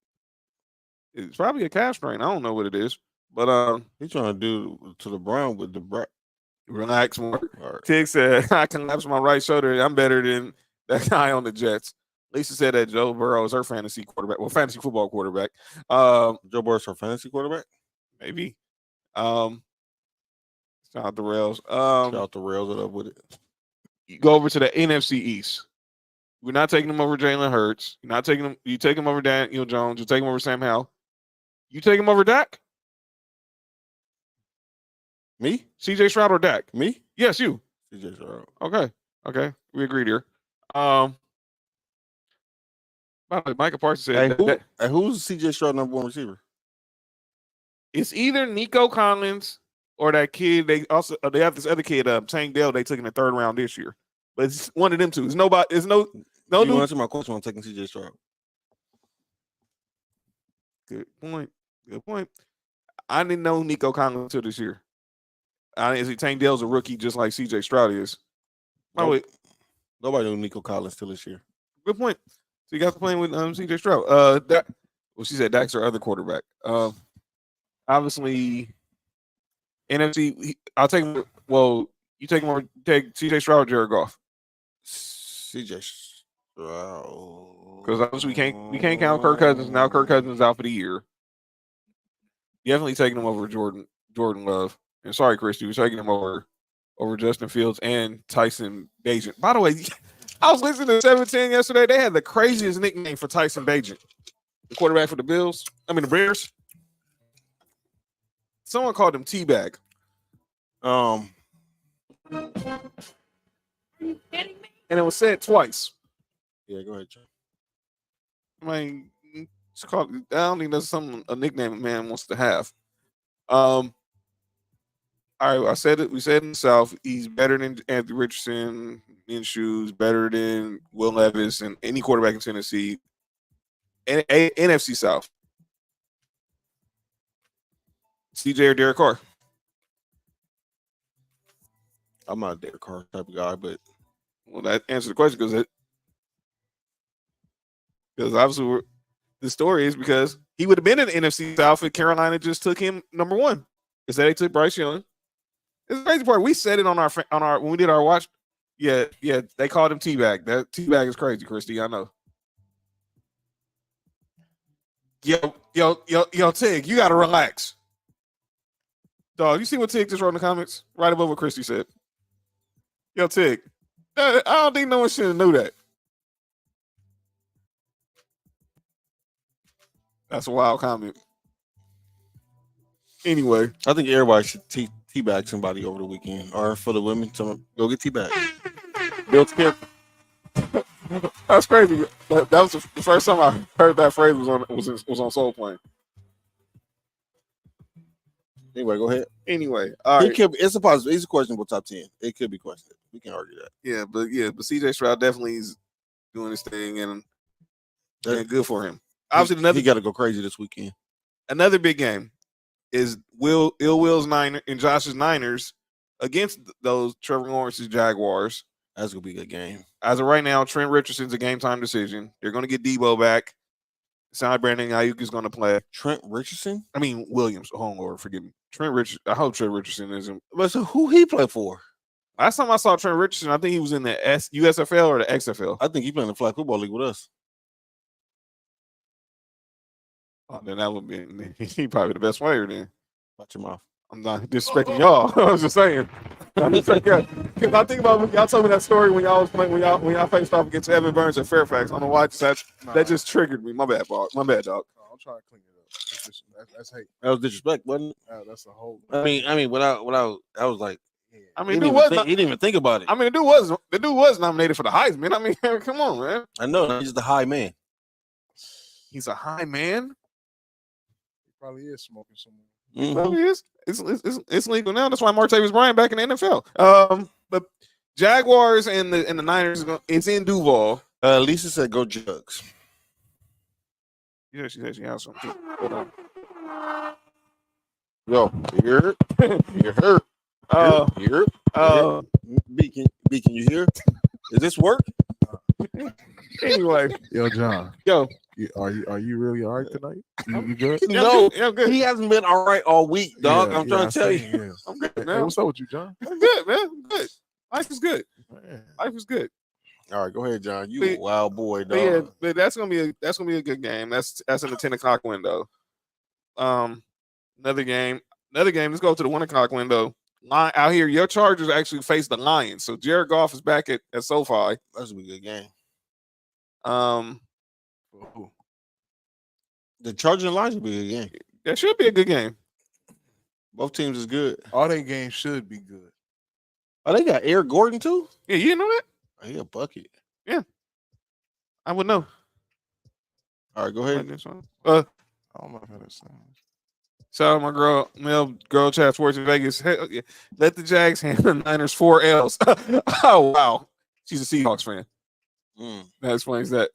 It's probably a calf strain. I don't know what it is, but he's trying to do to LeBron with the relax, Mark. Right. Tig said, I collapsed my right shoulder. I'm better than that guy on the Jets. Lisa said that Joe Burrow is her fantasy quarterback. Well, fantasy football quarterback. Joe Burrow is her fantasy quarterback? Maybe. Shout out the Rails. Shout out the Rails. It up with it. You go over to the NFC East. We're not taking them over Jalen Hurts. You're not taking them. You take them over Daniel Jones. You take them over Sam Howell. You take them over Dak? Me? CJ Stroud or Dak? Me? Yes, you. CJ Stroud. Okay. We agreed here. By the way, Micah Parsons said who's CJ Stroud number one receiver? It's either Nico Collins or that kid. They have this other kid, Tank Dell. They took in the third round this year, but it's one of them two. It's nobody. It's no. You answer my question on taking CJ Stroud. Good point. I didn't know Nico Collins until this year. I didn't see Tank Dell's a rookie, just like CJ Stroud is. Nobody knew Nico Collins till this year. Good point. So you got playing with CJ Stroud. She said Dak's her other quarterback. Obviously, NFC. I'll take him. Well, you take him or take CJ Stroud or Jared Goff. CJ Stroud. Because obviously we can't count Kirk Cousins. Now Kirk Cousins is out for the year. Definitely taking him over Jordan Love. And sorry, Christy, we're taking him over Justin Fields and Tyson Bagent. By the way, I was listening to 710 yesterday. They had the craziest nickname for Tyson Bagent, the quarterback for the the Bears. Someone called him Teabag. Are you kidding me? And it was said twice. Yeah, go ahead, John. I mean, it's called. I don't think that's a nickname a man wants to have. All right, I said it. We said in the South, he's better than Anthony Richardson in shoes, better than Will Levis and any quarterback in Tennessee. NFC South. CJ or Derek Carr? I'm not a Derek Carr type of guy, but that answers the question because obviously the story is because he would have been in the NFC South if Carolina just took him number one. Instead, they took Bryce Young. It's the crazy part. We said it on our when we did our watch. Yeah. They called him Teabag. That Teabag is crazy, Christy. I know. Yo, Tig, you gotta relax. Dog, you see what Tig just wrote in the comments? Right above what Christy said. Yo, Tig. I don't think no one should have knew that. That's a wild comment. Anyway, I think everybody should teabag somebody over the weekend, or for the women, go get teabag. Build character. That's crazy. That was the first time I heard that phrase was on Soul Plane. Anyway, go ahead. Anyway, all He right. could. It's a possible. He's a questionable top 10. It could be questionable. We can argue that. Yeah, but CJ Stroud definitely is doing his thing, and good for him. Obviously, he got to go crazy this weekend. Another big game is Will's Niners and Josh's Niners against those Trevor Lawrence's Jaguars. That's gonna be a good game. As of right now, Trent Richardson's a game time decision. They're going to get Debo back. Sound like Brandon Ayuk is going to play. Trent Richardson? I mean Williams. Oh Lord, forgive me. I hope Trent Richardson isn't. But so who he play for? Last time I saw Trent Richardson, I think he was in the USFL or the XFL. I think he playing the flag football league with us. Oh, then that would be he probably the best player then. Watch your mouth. I'm not disrespecting y'all. I was just saying. Because I think about y'all told me that story when y'all was playing when y'all faced off against Evan Burns at Fairfax. I don't know why that just triggered me. My bad, dog. My bad, dog. I'm trying to clean it up. That's hate. That was disrespect, wasn't it? That's a whole. I mean, without, I was like, I mean, he didn't even think about it. I mean, the dude was nominated for the Heisman. I mean, come on, man. I know he's the high man. He's a high man. He probably is smoking somewhere. Mm-hmm. Probably is. It's legal now. That's why Martavis Bryant back in the NFL. But Jaguars and the Niners, it's in Duval. Lisa said, "Go Jugs." Yeah, she said she has something. Hold on. Yo, you heard? You heard? B, can you hear? Does this work? Anyway, Yo, John. Yo, are you really all right tonight? You good? No, I'm good. He hasn't been all right all week, dog. Yeah, I'm trying to tell you. Yeah. I'm good, Hey, man. what's up with you, John? I'm good, man. I'm good. Life is good. Man. Life is good. All right, go ahead, John. You a wild boy, But yeah, dog. but that's gonna be a good game. That's in the 10 o'clock window. Another game. Let's go to the 1 o'clock window. Out here, your Chargers actually face the Lions. So Jared Goff is back at SoFi. That's gonna be a good game. The Chargers and Lions will be a good game. That should be a good game. Both teams is good. All their games should be good. Oh, they got Eric Gordon too. Yeah, you didn't know that? Oh, he a bucket. I would know. All right, go ahead. I don't know how that sounds. Shout out my girl chat sports in Vegas. Hell, yeah. Let the Jags handle the Niners 4 L's. Oh wow. She's a Seahawks fan. That explains that.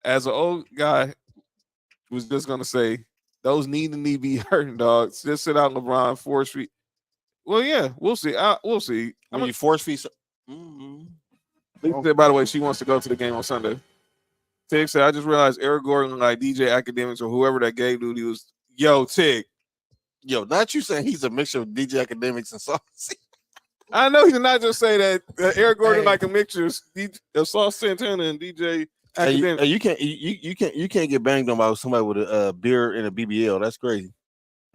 As an old guy was just gonna say, those need to be hurting dogs. Just sit out LeBron, force feet. Well, yeah, we'll see. We'll see. When you force feed. Lisa said, by the way, she wants to go to the game on Sunday. Tig said, I just realized Eric Gordon, like DJ Academics or whoever that gave dude, he was, yo, Tig. Yo, not you saying he's a mixture of DJ Academics and Sauce. I know he did not just say that Eric Gordon like a mixture of Sauce Santana and DJ Academics. You can't get banged on by somebody with a beer and a BBL. That's crazy.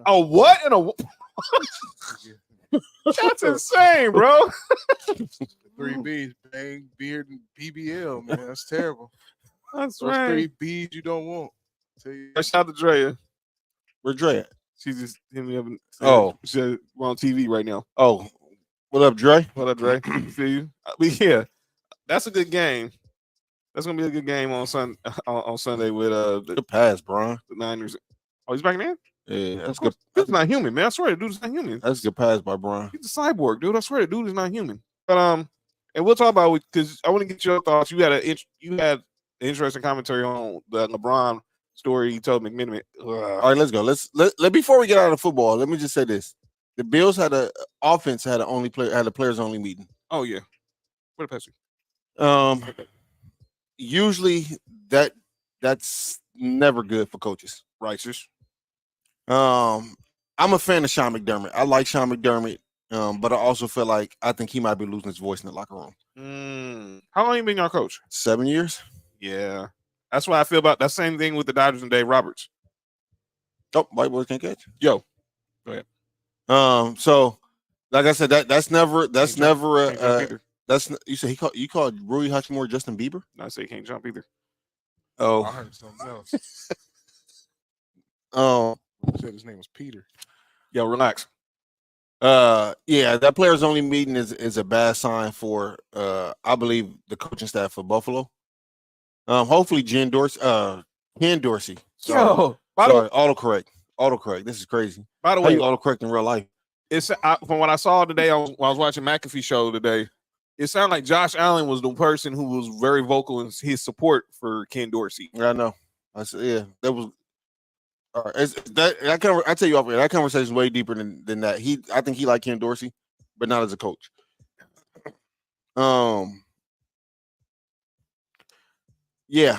Oh, what? That's insane, bro. 3 B's, bang, beard, and BBL, man. That's terrible. That's Those right. 3 B's you don't want. Tell you. Shout out to Drea. Where's Dre at? She just hit me up. And said, we're on TV right now. Oh, what up, Dre? What up, Dre? Feel you? But yeah, that's a good game. That's gonna be a good game on Sunday with good pass, Brian. The Niners. Oh, he's back in? Yeah, that's good. Dude's not human, man. I swear, the dude is not human. That's a good pass by Brian. He's a cyborg, dude. I swear, the dude is not human. But and we'll talk about it because I want to get your thoughts. You had an interesting commentary on the LeBron story you told McMiniman. All right, let's go. Let before we get out of football, let me just say this: the Bills had a players only meeting. Oh yeah, what a pass. Usually that's never good for coaches. Righteous. I'm a fan of Sean McDermott. I like Sean McDermott, but I also feel like I think he might be losing his voice in the locker room. How long you been your coach? 7 years. Yeah, that's why I feel about that same thing with the Dodgers and Dave Roberts. Oh, white boys can't catch. Yo, go ahead. So like I said, that's never you said you called Rui Hachimura Justin Bieber? No, I say he can't jump either. Oh, I heard something else. Oh, Said his name was Peter. Yo, relax. Yeah, that players only meeting is a bad sign for I believe the coaching staff for Buffalo. Hopefully Ken Dorsey. Sorry, Yo, by the way, autocorrect. This is crazy. by the How you way, autocorrect in real life? it's from what I saw today when I was watching McAfee show today. It sounded like Josh Allen was the person who was very vocal in his support for Ken Dorsey. Yeah, I know. I said, yeah, that was. All right, I tell you off, that conversation is way deeper than that. I think he liked Ken Dorsey, but not as a coach. Yeah,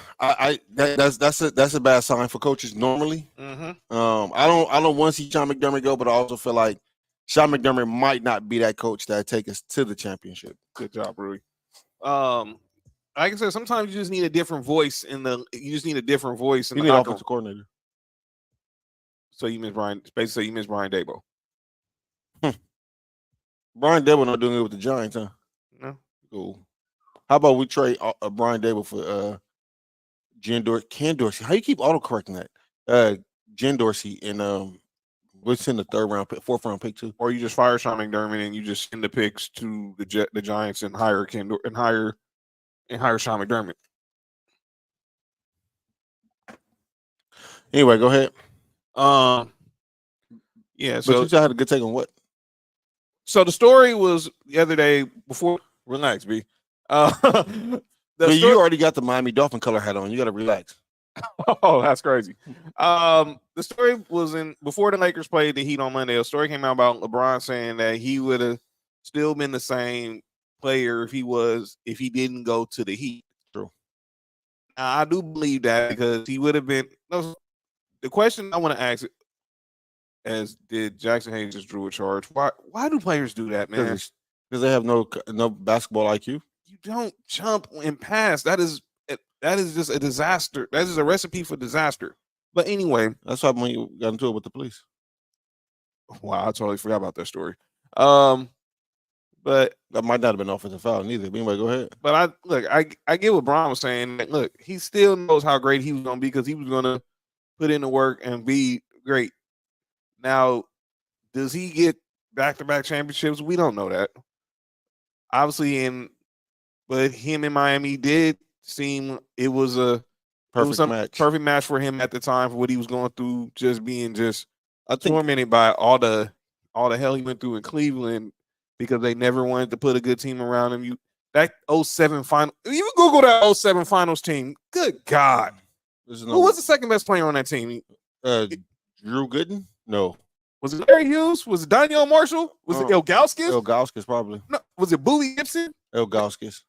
that's a bad sign for coaches normally. Mm-hmm. I don't want to see Sean McDermott go, but I also feel like Sean McDermott might not be that coach that take us to the championship. Good job, Rui. Like I said, sometimes you just need a different voice in the. You just need a different voice in You the need locker room. offensive coordinator. So you miss Brian. Basically, you miss Brian Dabo. Brian Dable not doing it with the Giants, huh? No. Cool. How about we trade Brian Dable for Ken Dorsey? How you keep autocorrecting that? Jen Dorsey and what's in the fourth round pick too? Or you just fire Sean McDermott and you just send the picks to the Giants and hire hire Sean McDermott. Anyway, go ahead. Yeah. But So you had a good take on what? So the story was the other day before. Relax, B. You already got the Miami Dolphin color hat on. You got to relax. Oh, that's crazy. The story was before the Lakers played the Heat on Monday. A story came out about LeBron saying that he would have still been the same player if he didn't go to the Heat. True. Now, I do believe that because he would have been. The question I want to ask as did Jackson Hayes just drew a charge. Why do players do that, man? Because they have no basketball IQ. You don't jump and pass. That is just a disaster. That is a recipe for disaster. But anyway, that's why when you got into it with the police. Wow, I totally forgot about that story. But that might not have been offensive foul neither. But anyway, go ahead. But I get what Brian was saying. Look, he still knows how great he was going to be because he was going to put in the work and be great. Now, does he get back-to-back championships? We don't know that. Obviously, but him in Miami did seem it was a perfect match for him at the time for what he was going through, just being tormented by all the hell he went through in Cleveland because they never wanted to put a good team around him. That 07 final, you Google that 07 finals team. Good God. Who was the second best player on that team? Drew Gooden? No. Was it Larry Hughes? Was it Daniel Marshall? Was it Ilgauskas? Ilgauskas, probably. No. Was it Bowie Gibson? Ilgauskas.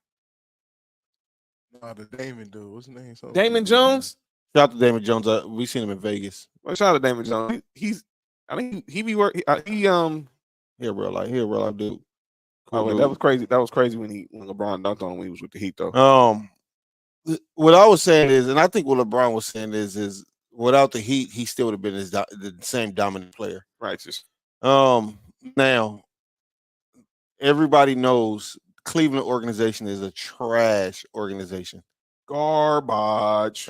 No, the Damon dude. What's his name? Damon Jones? Shout out to Damon Jones. We seen him in Vegas. Well, shout out to Damon Jones. I think he be working. He a real life dude. Cool dude. That was crazy. That was crazy when LeBron dunked on him when he was with the Heat, though. What I was saying is, and I think what LeBron was saying is without the Heat, he still would have been the same dominant player. Righteous. Now everybody knows Cleveland organization is a trash organization. Garbage.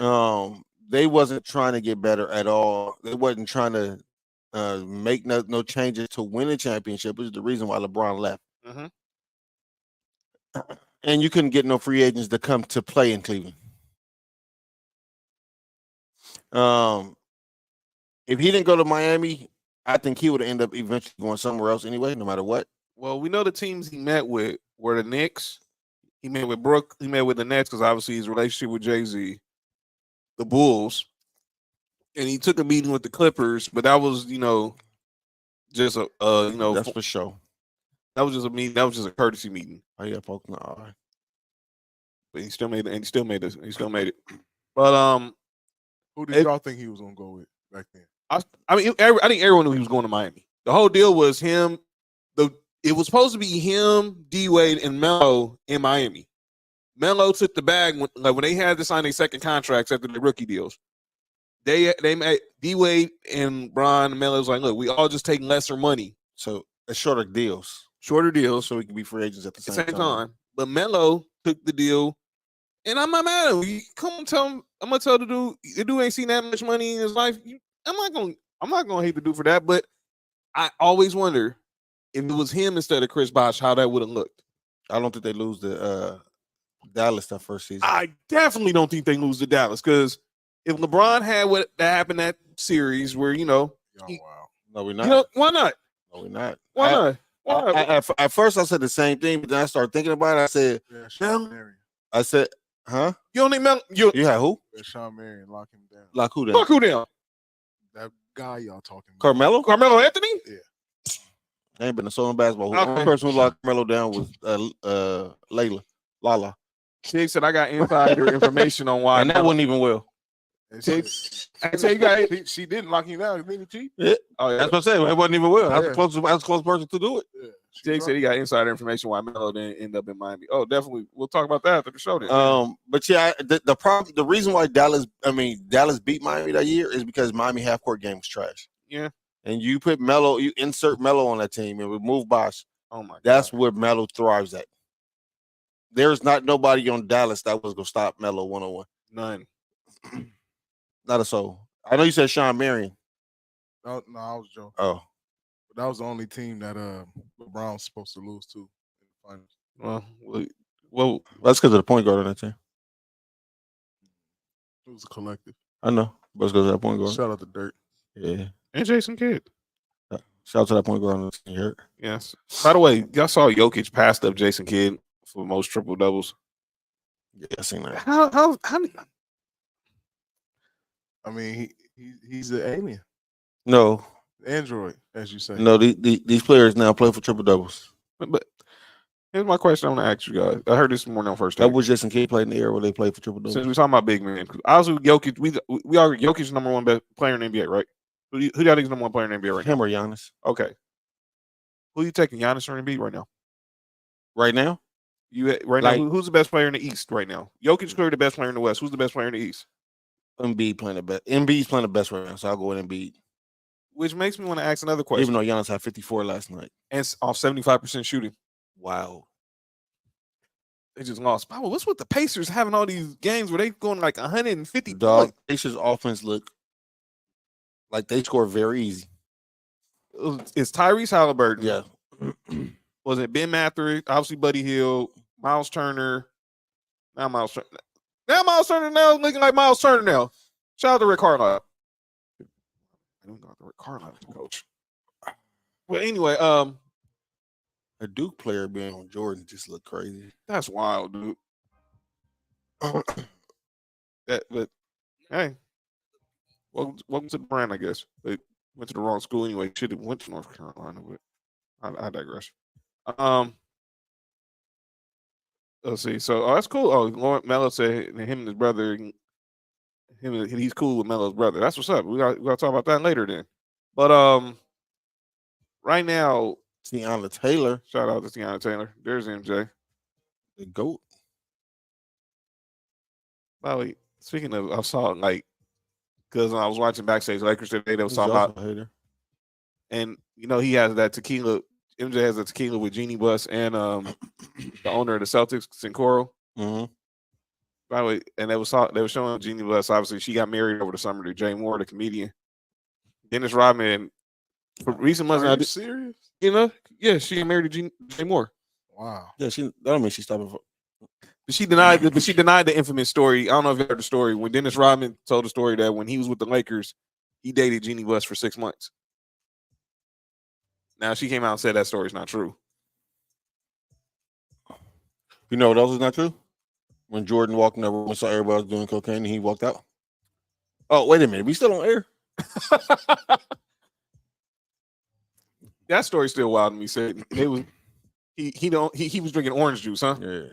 They wasn't trying to get better at all. They wasn't trying to make no changes to win a championship, which is the reason why LeBron left. Mm-hmm. And you couldn't get no free agents to come to play in Cleveland. If he didn't go to Miami, I think he would end up eventually going somewhere else anyway, no matter what. Well, we know the teams he met with were the Knicks. He met with Brooke. He met with the Nets because obviously his relationship with Jay-Z, the Bulls, and he took a meeting with the Clippers. But that was, just a, that's for sure. That was just a meeting. That was just a courtesy meeting. Oh yeah, poking the eye. But he still made it. And he still made it. But who did y'all think he was gonna go with back then? I think everyone knew he was going to Miami. The whole deal was him. It was supposed to be him, D Wade, and Melo in Miami. Melo took the bag when they had to sign their second contracts after the rookie deals. They made D Wade and Bron and Melo was like, look, we all just take lesser money, so shorter deals, so we can be free agents at the same time. But Melo took the deal, and I'm not mad at him. Come on, tell him. I'm gonna tell the dude ain't seen that much money in his life. I'm not gonna hate the dude for that. But I always wonder if it was him instead of Chris Bosh, how that would have looked. I don't think they lose the Dallas that first season. I definitely don't think they lose to Dallas because if LeBron had what that happened that series where wow. No, we're not. why not? No, we're not. Why not? Why not? At first, I said the same thing, but then I started thinking about it. I said, huh? You don't need Melo. You had who? Sean Marion, lock him down. Lock who down? Lock who down? That guy y'all talking about. Carmelo Anthony? Yeah. Ain't been a soul in basketball. The Okay. only person who locked Carmelo down was Lala. Chick said I got insider information on why. And that wasn't even well. I tell you guys, she didn't lock him down. Didn't she? Yeah. Oh, yeah. That's what I'm saying. It wasn't even well. I was Yeah. the close person to do it. Yeah. Jake said he got insider information why Melo didn't end up in Miami. Oh, definitely. We'll talk about that after the show then. But yeah, the reason why Dallas beat Miami that year is because Miami half court game was trash. Yeah. And you insert Melo on that team and remove Bosh. Oh my God. That's where Melo thrives at. There's not nobody on Dallas that was gonna stop Melo 1-on-1. None. Not a soul. I know you said Sean Marion. No, I was joking. Oh. But that was the only team that LeBron was supposed to lose to in the finals. Well, That's because of the point guard on that team. It was a collective. I know, but it's because of that point guard. Shout out to Dirt. Yeah. and Jason Kidd. Shout out to that point guard on the team here. Yes. By the way, y'all saw Jokic passed up Jason Kidd for most triple doubles. Yeah, I seen that. How I mean, he's an alien. No, Android, as you say. no, these players now play for triple doubles. But here's my question I want to ask you guys. I heard this morning on first. That was Jason Kidd played in the era where they played for triple doubles. Since we're talking about big men, obviously Jokic, we are Jokic's number one best player in the NBA, right? Who do you think is number one player in the NBA right now? Him or Giannis? Okay. Who you taking, Giannis or Embiid right now? Right now? Now, who's the best player in the East right now? Jokic's clearly the best player in the West. Who's the best player in the East? Embiid playing the best. Embiid's playing the best right now, so I'll go with Embiid. Which makes me want to ask another question. Even though Giannis had 54 last night. And off 75% shooting. Wow. They just lost. Pablo, what's with the Pacers having all these games where they going like 150 Dog, points? Pacers offense look like they score very easy. It's Tyrese Halliburton. Yeah. Was it Ben Mathurin? Obviously Buddy Hield, Miles Turner. Now Miles Turner now looking like Miles Turner now. Shout out to Rick Carlisle. I don't got the Rick Carlisle coach. Well, anyway, A Duke player being on Jordan just looked crazy. that's wild, dude. But hey, welcome to the brand, I guess. They went to the wrong school anyway. Should have went to North Carolina, but I digress. Let's see. So that's cool. Oh, Lawrence Melo said him and his brother, he's cool with Melo's brother. That's what's up. We got to talk about that later then. But right now, Tiana Taylor. shout out to Tiana Taylor. There's MJ. The GOAT. By the way, speaking of, I saw because I was watching Backstage Lakers today, they was He's talking also about, a hater. and he has that tequila. MJ has a tequila with Jeannie Buss and the owner of the Celtics, Sincoro. Mm-hmm. By the way, and they were showing Jeannie Buss. Obviously, she got married over the summer to Jay Moore, the comedian. Dennis Rodman, for recent months. Are you serious? Yeah, she got married to Jay Moore. Wow. Yeah, that don't mean she's stopping for. But she denied the infamous story. I don't know if you heard the story when Dennis Rodman told the story that when he was with the Lakers, he dated Jeannie Buss for 6 months. Now she came out and said that story's not true. You know what else is not true? When Jordan walked in the room and saw everybody was doing cocaine and he walked out. Oh, wait a minute. We still on air? That story's still wild to me. Said it was he was drinking orange juice, huh? Yeah.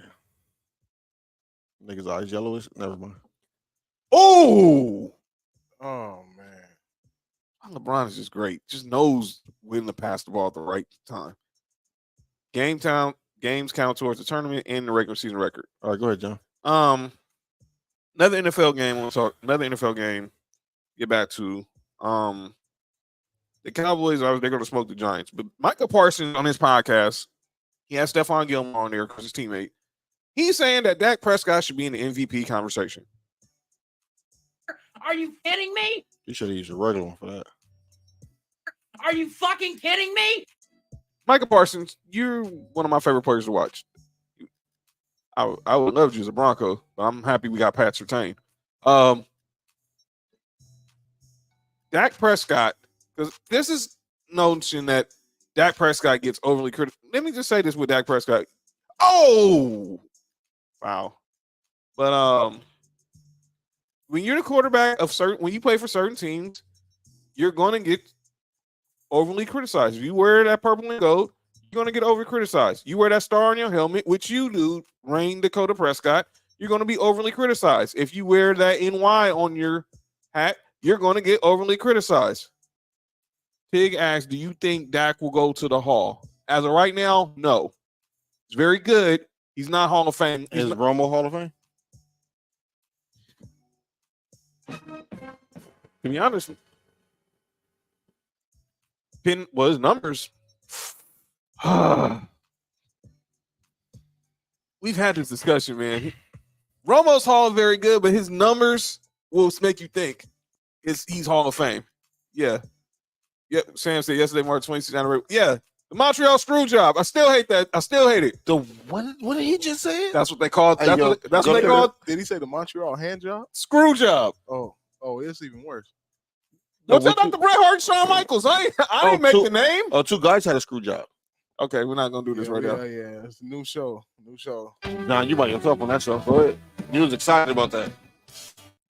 Niggas eyes yellowish. Never mind. Oh man. LeBron is just great. Just knows when to pass the ball at the right time. Games count towards the tournament and the regular season record. All right, go ahead, John. Another NFL game. Another NFL game. Get back to the Cowboys. They're going to smoke the Giants. But Micah Parsons on his podcast, he has Stephon Gilmore on there because his teammate. He's saying that Dak Prescott should be in the MVP conversation. Are you kidding me? You should have used a regular one for that. Are you fucking kidding me? Micah Parsons, you're one of my favorite players to watch. I would love you as a Bronco, but I'm happy we got Pat Surtain. Dak Prescott, because this is notion that Dak Prescott gets overly critical. Let me just say this with Dak Prescott. Oh, wow. But when you're the quarterback of when you play for certain teams, you're going to get overly criticized. If you wear that purple and gold, you're going to get over criticized. You wear that star on your helmet, which you do, Rain Dakota Prescott, you're going to be overly criticized. If you wear that NY on your hat, you're going to get overly criticized. Pig asks, do you think Dak will go to the Hall? As of right now, no. He's very good. He's not Hall of Fame. Is Romo Hall of Fame? To be honest, his numbers. We've had this discussion, man. Romo's Hall of very good, but his numbers will make you think he's Hall of Fame. Yeah. Yep. Sam said yesterday, March 26th. Yeah. The Montreal screw job. I still hate that. I still hate it. What did he just say? That's what they called. That's what they called. Did he say the Montreal hand job? Screw job. Oh, it's even worse. Don't tell Dr. Bret Hart and Shawn Michaels. I didn't make the name. Oh, two guys had a screw job. Okay, we're not gonna do this right now. Yeah, it's a new show. Nah, you by yourself on that show. Go ahead. You was excited about that.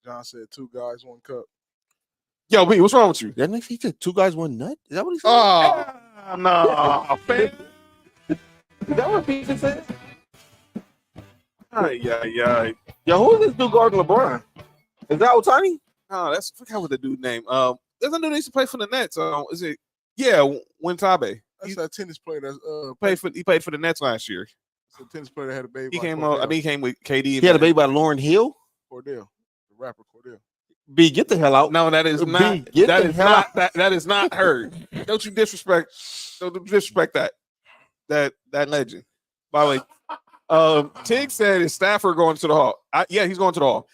John said 2 guys, 1 cup. Yo, B, what's wrong with you? That makes he said 2 guys, 1 nut. Is that what he said? Oh no, man. Is that what he just said? Yeah. Yo, who is this dude guarding LeBron? Is that Otani? No, I forgot what the dude name. There's a dude that used to play for the Nets. Is it? Yeah, Wintabe. That's that tennis player that's He played for the Nets last year. It's a tennis player that had a baby. He came on. I think he came with KD. He had a baby by Lauryn Hill. Cordell, the rapper Cordell. B, get the hell out. No, that is not. That is not her. Don't you disrespect? Don't disrespect that legend. By the way, Tig said is Stafford going to the Hall? Yeah, he's going to the Hall.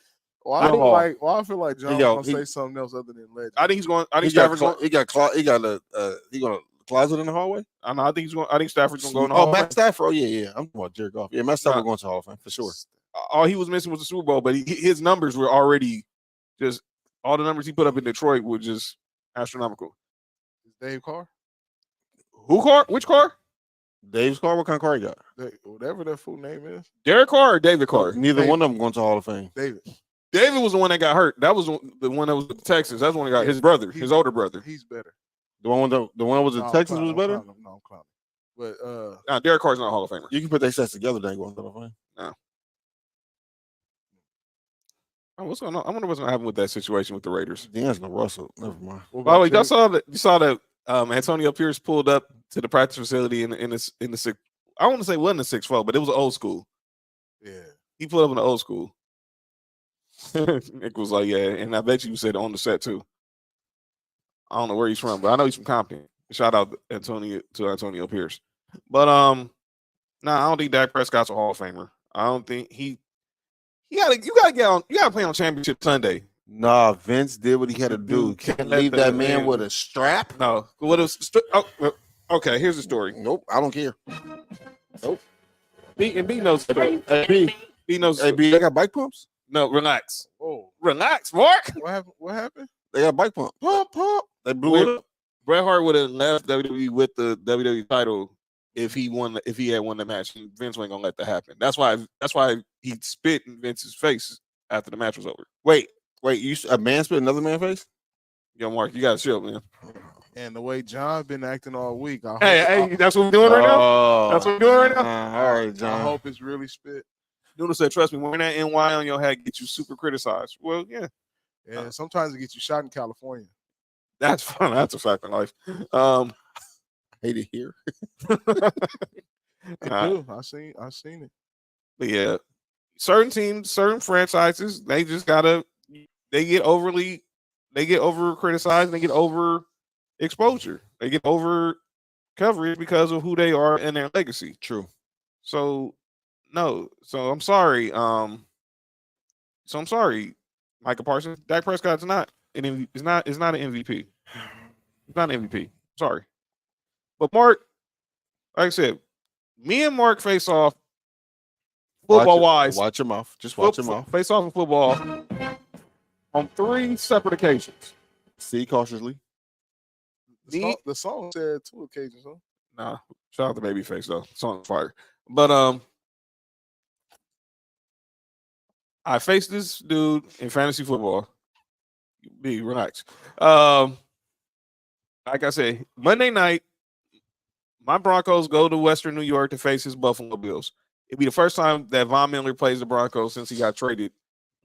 Well, I feel like John gonna say something else other than legend. I think he's going. I think Stafford's going. He got a closet in the hallway. I know. I think he's going. I think Stafford's going to go in the Hall. Oh, Matt Stafford. Oh yeah. I'm about Jared Goff. Yeah, Matt Stafford going to the Hall of Fame for sure. All he was missing was the Super Bowl, but his numbers were already just all the numbers he put up in Detroit were just astronomical. Dave Carr? Who Carr? Which Carr? Dave's car. What kind of car he got? Whatever that full name is. Derek Carr or David Carr? Neither one of them going to the Hall of Fame. David was the one that got hurt. That was the one that was with the Texans. That's the one that got his brother, his older brother. He's better. The one was in Texas was better. No, I'm clowning. But Derek Carr's not a Hall of Famer. You can put their sets together. They ain't going to the Hall of Fame. No. Oh, what's going on? I wonder what's going to happen with that situation with the Raiders. D'Angelo Russell. Never mind. By the way, you saw that Antonio Pierce pulled up to the practice facility in the six. I want to say it wasn't the 6'12", but it was an old school. Yeah, he pulled up in the old school. Nick was like, yeah, and I bet you said it on the set too. I don't know where he's from, but I know he's from Compton. Shout out to Antonio Pierce. But I don't think Dak Prescott's a Hall of Famer. I don't think you gotta play on championship Sunday. Nah, Vince did what he had to do. Can't leave that man with a strap. No. Okay, here's the story. Nope, I don't care. Nope. B knows the story. B knows. Hey, B, they got bike pumps? No, relax. Oh, relax, Mark. What happened? They got bike pump. Pump. They blew it up. Bret Hart would have left WWE with the WWE title if he had won the match. Vince wasn't gonna let that happen. That's why he spit in Vince's face after the match was over. Wait, a man spit another man's face? Yo, Mark, you gotta chill, man. And the way John's been acting all week, hey, that's what we're doing right now. That's what we're doing right now. All right, John. I hope it's really spit. Noodle said, "Trust me, wearing that NY on your head gets you super criticized." Well, yeah. Yeah, sometimes it gets you shot in California. That's fun. That's a fact in life. Hate it here. I seen it. But yeah, certain teams, certain franchises, they just get over criticized, they get over exposure, they get over coverage because of who they are and their legacy. True. So I'm sorry. I'm sorry, Micah Parsons. Dak Prescott's not an MVP. It's not an MVP. It's not an MVP. Sorry. But Mark, Like I said, me and Mark face off football wise. Watch your mouth. Just watch your mouth. Face off in football on 3 separate occasions. See cautiously. The song said 2 occasions, huh? Nah, shout out to Babyface though. Song fire. But I faced this dude in fantasy football. Be relax. Like I said, Monday night, my Broncos go to Western New York to face his Buffalo Bills. It'd be the first time that Von Miller plays the Broncos since he got traded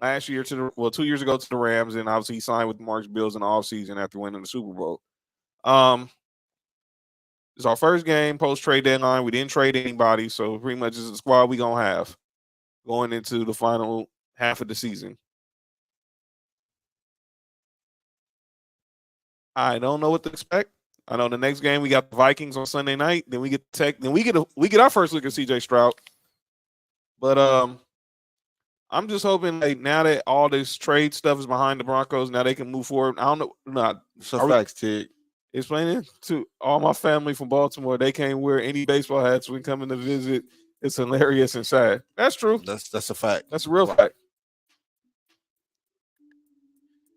last year 2 years ago to the Rams, and obviously he signed with the Marks Bills in the offseason after winning the Super Bowl. It's our first game post-trade deadline. We didn't trade anybody, so pretty much it's the squad we gonna have going into the final half of the season. I don't know what to expect. I know the next game we got the Vikings on Sunday night. Then we get Tech. Then we get our first look at CJ Stroud. But I'm just hoping like now that all this trade stuff is behind the Broncos, now they can move forward. I don't know. Not So facts, Tig. Explaining to all my family from Baltimore, they can't wear any baseball hats when coming to visit. It's hilarious and sad. That's true. That's a fact. That's a real fact.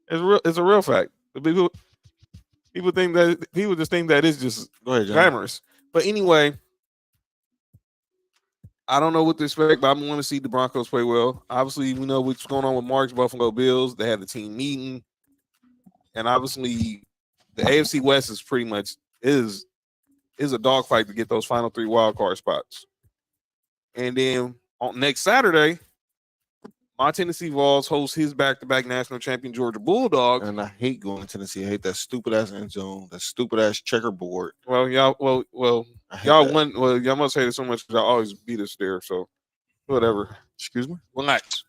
It's a real fact. The people just think that it's just Go ahead, John. glamorous. But anyway, I don't know what to expect, but I want to see the Broncos play well. Obviously, we know what's going on with Mark's Buffalo Bills. They had the team meeting, and obviously, the AFC West is pretty much is a dogfight to get those final 3 wild card spots. And then on next Saturday, my Tennessee Vols host his back-to-back national champion Georgia Bulldogs. And I hate going to Tennessee. I hate that stupid ass end zone, that stupid ass checkerboard. Well, y'all won. Well, y'all must hate it so much because y'all always beat us there. So, whatever. Excuse me. Relax.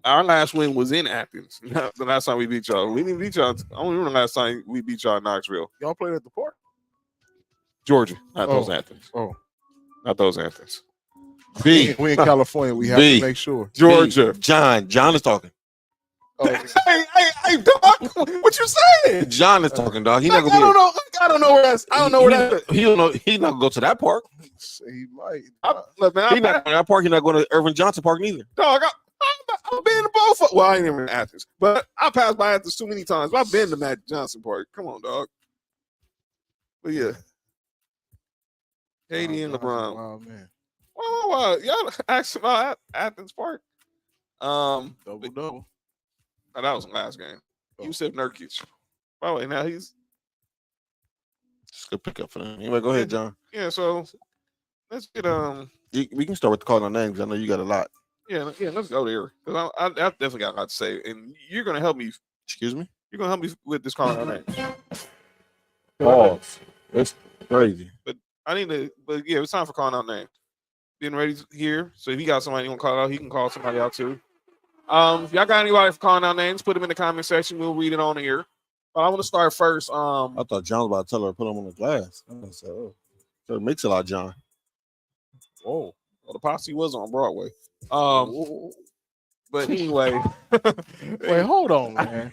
Our last win was in Athens. The last time we beat y'all. We didn't beat y'all. I don't remember the last time we beat y'all in Knoxville. Y'all played at the park? Georgia, not those Athens. Oh, not those Athens. B. We in California. We have to make sure. Georgia. B. John is talking. Oh. hey, dog. What you saying? John is talking, dog. He not gonna I don't know where that's. I don't know where that. He don't know. He's not gonna go to that park. He might. He's not going to that park. He's not going to Irvin Johnson Park neither. Dog, I've been to both. Well, I ain't even in Athens, but I passed by Athens too many times. I've been to Magic Johnson Park. Come on, dog. But yeah, Katie and LeBron. Wow, man. Wow. Y'all asked about Athens Park. Double. Oh, that was the last game. Yusuf Nurkic. By the way, now he's just good pick up for them. Anyway, go ahead, John. Yeah, so let's get we can start with the calling on names. I know you got a lot. Yeah, let's go there. Because I definitely got a lot to say. And you're gonna help me. Excuse me? You're gonna help me with this calling on names. Pause. That's crazy. But yeah, it's time for calling out names. Getting ready here. So if you got somebody you want to call out, he can call somebody out too. If y'all got anybody for calling out names, put them in the comment section. We'll read it on here. But I want to start first. I thought John was about to tell her to put them on the glass. I said, oh, so mix a lot, John. Whoa. Well, the posse was on Broadway. But anyway. Wait, hold on, man.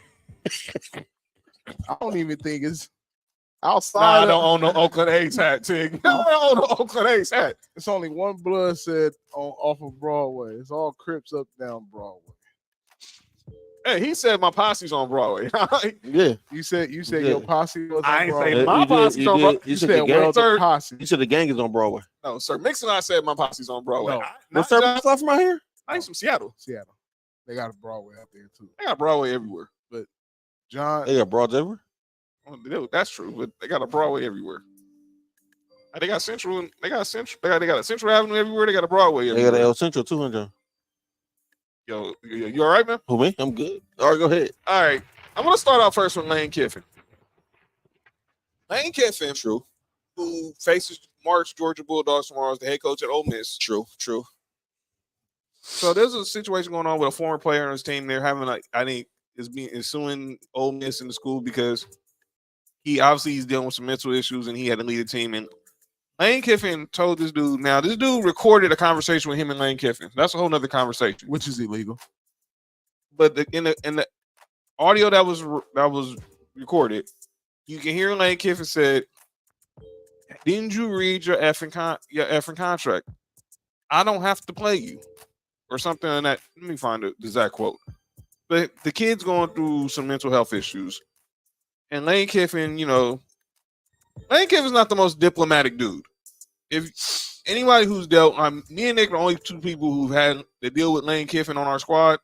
I don't even think it's outside. I don't own no Oakland A's hat, Tig. I don't own no Oakland A's hat. It's only one blood said off of Broadway. It's all Crips up down Broadway. Hey, he said my posse's on Broadway. Yeah. You said your posse was on I ain't Broadway. saying my posse's on Broadway. You said world of posse. You said the gang is on Broadway. No, sir. Mix and I said my posse's on Broadway. No. What's that stuff from out here? I ain't from Seattle. They got a Broadway out there too. They got Broadway everywhere. But John, they got Broads everywhere. Well, that's true, but they got a Broadway everywhere. They got Central and they got a Central Avenue everywhere. They got a Broadway everywhere. They got an El Central 200. Yo, you all right, man? Who, me? I'm good. All right, go ahead. All right. I'm gonna start out first with Lane Kiffin. Lane Kiffin, True. who faces Mark's Georgia Bulldogs tomorrow as the head coach at Ole Miss. True. So there's a situation going on with a former player on his team. They're having is suing Ole Miss in the school because he's dealing with some mental issues and he had to lead a team. And Lane Kiffin told this dude. Now this dude recorded a conversation with him and Lane Kiffin. That's a whole nother conversation, which is illegal. But in the audio that was recorded, you can hear Lane Kiffin said Didn't you read your effing contract? I don't have to play you, or something like that. Let me find the exact quote. But the kid's going through some mental health issues, and Lane Kiffin, Lane Kiffin's not the most diplomatic dude. If anybody who's dealt, me and Nick are the only two people who've had to deal with Lane Kiffin on our squad.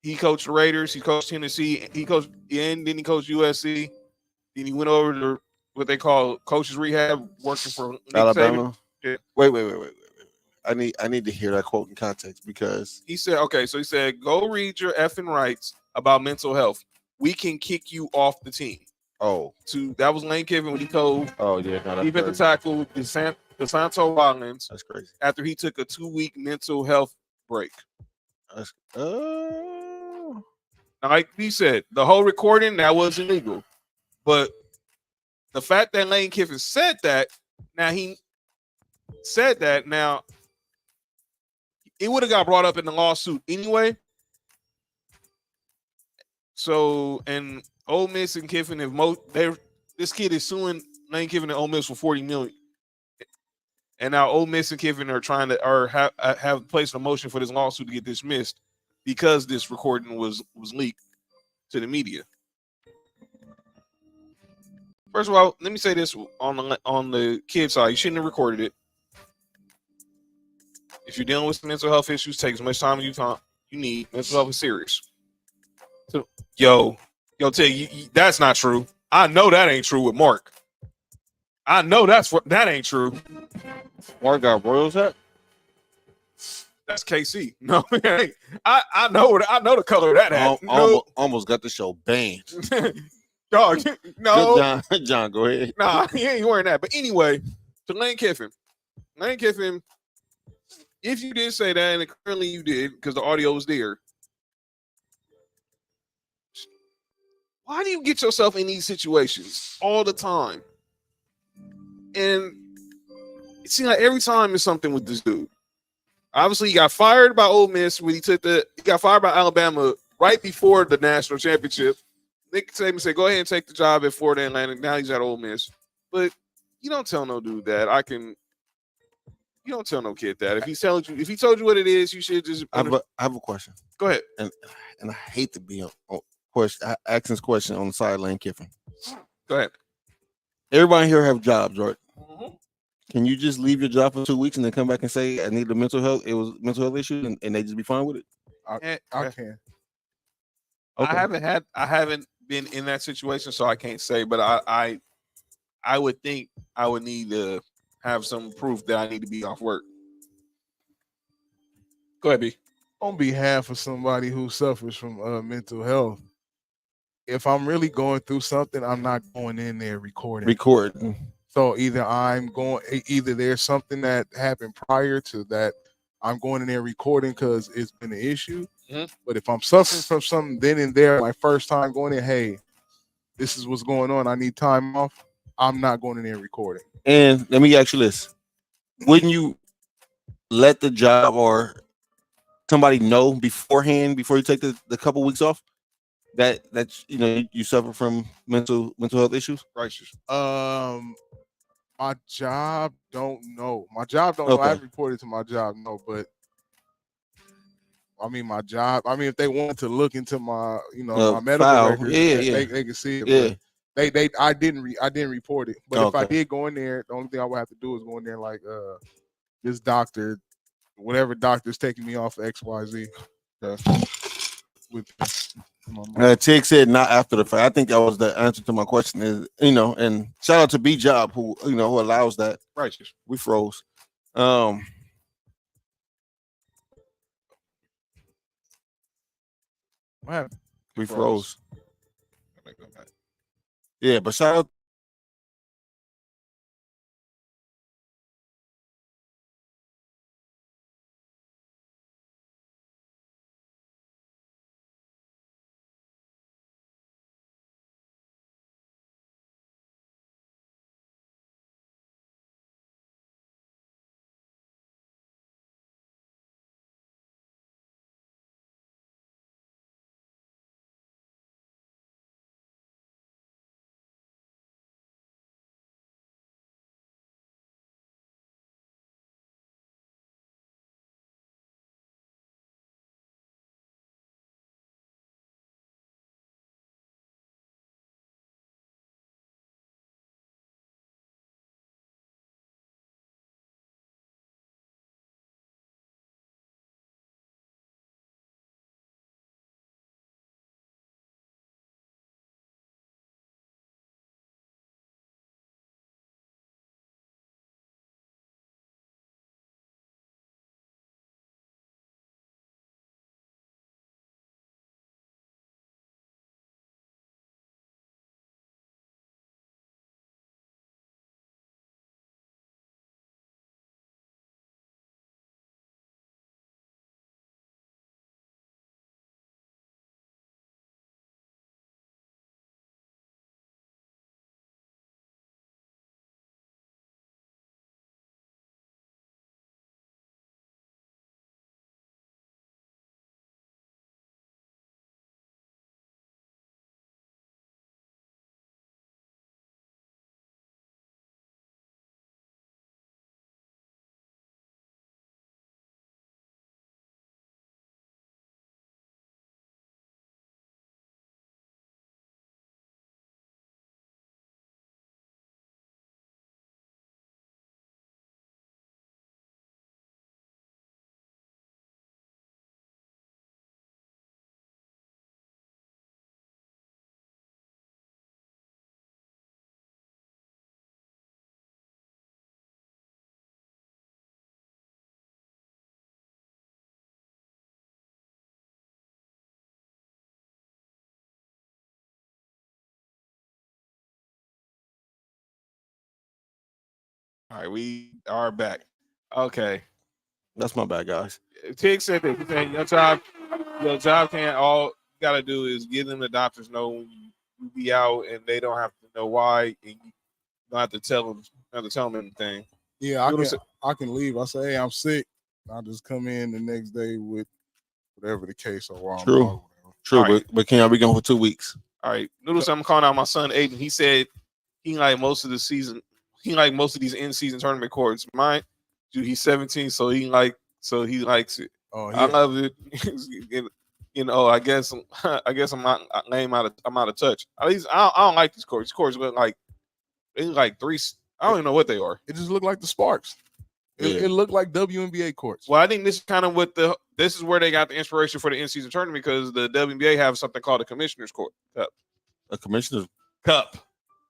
He coached the Raiders. He coached Tennessee. Then he coached USC. Then he went over to what they call coaches rehab, working for Nick Alabama. Saban. Yeah. Wait. I need to hear that quote in context because He said, okay, so he said, go read your effing rights about mental health. We can kick you off the team. That was Lane Kiffin when he told defensive tackle DeSanto Rollins. That's crazy. After he took a 2-week mental health break. That's Like he said, the whole recording, that was illegal. But the fact that Lane Kiffin said that, now it would have got brought up in the lawsuit anyway. So, and Ole Miss and Kiffin this kid is suing Lane Kiffin and Ole Miss for $40 million. And now Ole Miss and Kiffin are trying to have placed a motion for this lawsuit to get dismissed because this recording was leaked to the media. First of all, let me say this on the kid side: you shouldn't have recorded it. If you're dealing with some mental health issues, take as much time as you need. Mental health is serious. So, tell you that's not true. I know that ain't true with Mark. I know that ain't true. Mark got Royals hat. That's KC. No, it ain't. I know the color of that hat. Almost got the show banned. Dog, no. John, go ahead. Nah, he ain't wearing that. But anyway, to Lane Kiffin, if you did say that, and currently you did because the audio was there, why do you get yourself in these situations all the time? And it seems like every time it's something with this dude. Obviously, he got fired by Ole Miss when he got fired by Alabama right before the national championship. Nick Saban said, "Go ahead and take the job at Florida Atlantic." Now he's at Ole Miss, but you don't tell no dude that. You don't tell no kid that. If he told you what it is, you should just. I have a question. Go ahead. And I hate to be on asking this question on the side of Lane Kiffin. Go ahead. Everybody here have jobs, right? Mm-hmm. Can you just leave your job for 2 weeks and then come back and say I need the mental health? It was mental health issue, and they just be fine with it. I can. Okay. I haven't been in that situation, so I can't say. But I would think I would need to have some proof that I need to be off work. Go ahead, B. On behalf of somebody who suffers from mental health, if I'm really going through something, I'm not going in there recording. So either there's something that happened prior to that, I'm going in there recording because it's been an issue. Mm-hmm. But if I'm suffering from something then and there, my first time going in, hey, this is what's going on, I need time off, I'm not going in there recording. And let me ask you this. Wouldn't you let the job or somebody know beforehand, before you take the couple weeks off, that you suffer from mental health issues? Righteous. My job don't know. Know. I haven't reported to my job, no, but I mean my job. I mean, if they wanted to look into my, my medical file, records, they can see it. Yeah. But I didn't report it. But if I did go in there, the only thing I would have to do is go in there like this doctor, whatever doctor's taking me off XYZ. Tig said not after the fact. I think that was the answer to my question. Is and shout out to B Job who who allows that. Righteous. We froze. We froze. Yeah, but shout out All right, we are back. Okay. That's my bad, guys. Tig said that. He's saying your job can't all you gotta do is give them the doctors know when you be out and they don't have to know why and you don't have to tell them anything. Yeah, I can leave. I say, hey, I'm sick. I'll just come in the next day with whatever the case or while True. I'm out. True, Right. but can I be gone for 2 weeks? All right. Noodles, I'm calling out my son Aiden. He said he like most of the season, he like most of these in-season tournament courts. Mine, dude, he's 17, so he likes it. Oh, I yeah. love it. You know, I guess I'm not I'm out of touch. At least I don't like these courts. These courts look like three. I don't even know what they are. It just looked like the Sparks. It looked like WNBA courts. Well, I think this is kind of this is where they got the inspiration for the in-season tournament because the WNBA have something called a Commissioner's Cup. A Commissioner's Cup,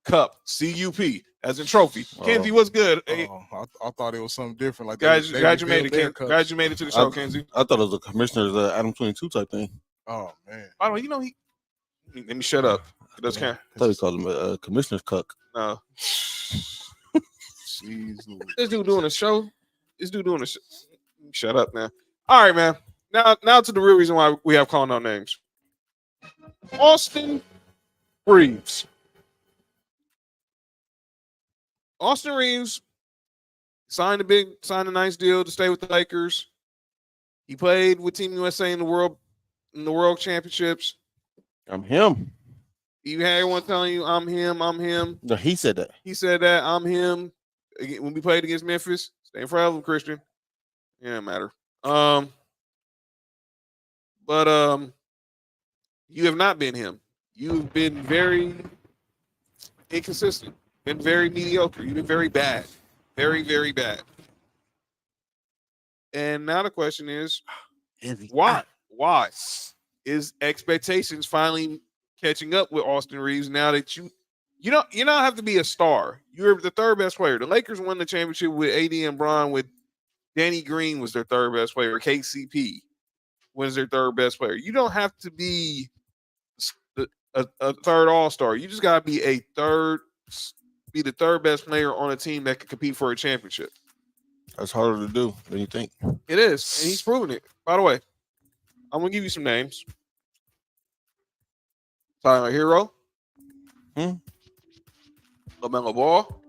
CUP, as in trophy. Kenzie, what's good? Hey, I thought it was something different. Like glad you made it, their Ken. Glad you made it to the show, Kenzie. I thought it was a Commissioner's Adam 22 type thing. Oh man. By the way, you know let me shut up. It does count. I thought he called him a Commissioner's Cuck. No. Jeez, This dude doing a show. Shut up, man. All right, man. Now to the real reason why we have calling out names. Austin Reeves. Austin Reeves signed a nice deal to stay with the Lakers. He played with Team USA in the World Championships. I'm him. You had everyone telling you, I'm him. No, he said that. He said that, I'm him. When we played against Memphis, stay forever, Christian. It doesn't matter. But you have not been him. You've been very inconsistent, been very mediocre. You've been very bad. Very, very bad. And now the question is, why? Why is expectations finally catching up with Austin Reeves now that you don't have to be a star. You're the third best player. The Lakers won the championship with AD and Bron with Danny Green was their third best player. KCP was their third best player. You don't have to be a third all-star. You just got to be the third best player on a team that can compete for a championship. That's harder to do than you think. It is, and he's proven it. By the way, I'm gonna give you some names. Tyler Hero. LaMelo Ball.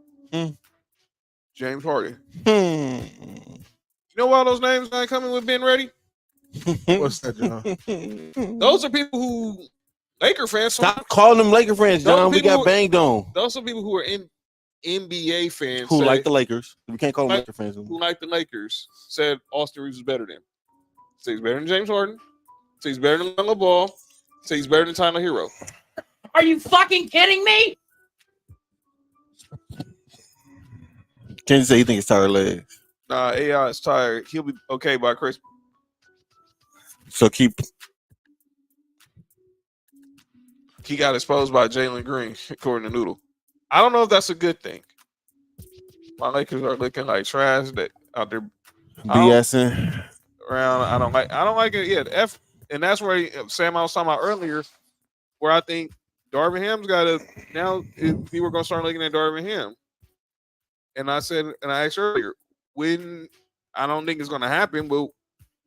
James Harden. You know why those names not coming with Ben Ready? What's that, John? Those are people who Laker fans. Stop calling them Laker fans, John. We got banged on. Those are people who are NBA fans who like the Lakers. We can't call them Laker fans. Who like the Lakers said Austin Reeves is better than. Say he's better than James Harden. Say he's better than LaMelo Ball. Say he's better than Tyler Hero. Are you fucking kidding me? Can you say you think it's tired legs? Nah, AI is tired. He'll be okay by Christmas. So he got exposed by Jalen Green, according to Noodle. I don't know if that's a good thing. My Lakers are looking like trash that out there BSing around. I don't like it. Yeah, the F, and that's where Sam I was talking about earlier, where I think Darvin Ham's got to now. People are going to start looking at Darvin Ham, and I said, and I asked earlier, when I don't think it's going to happen, but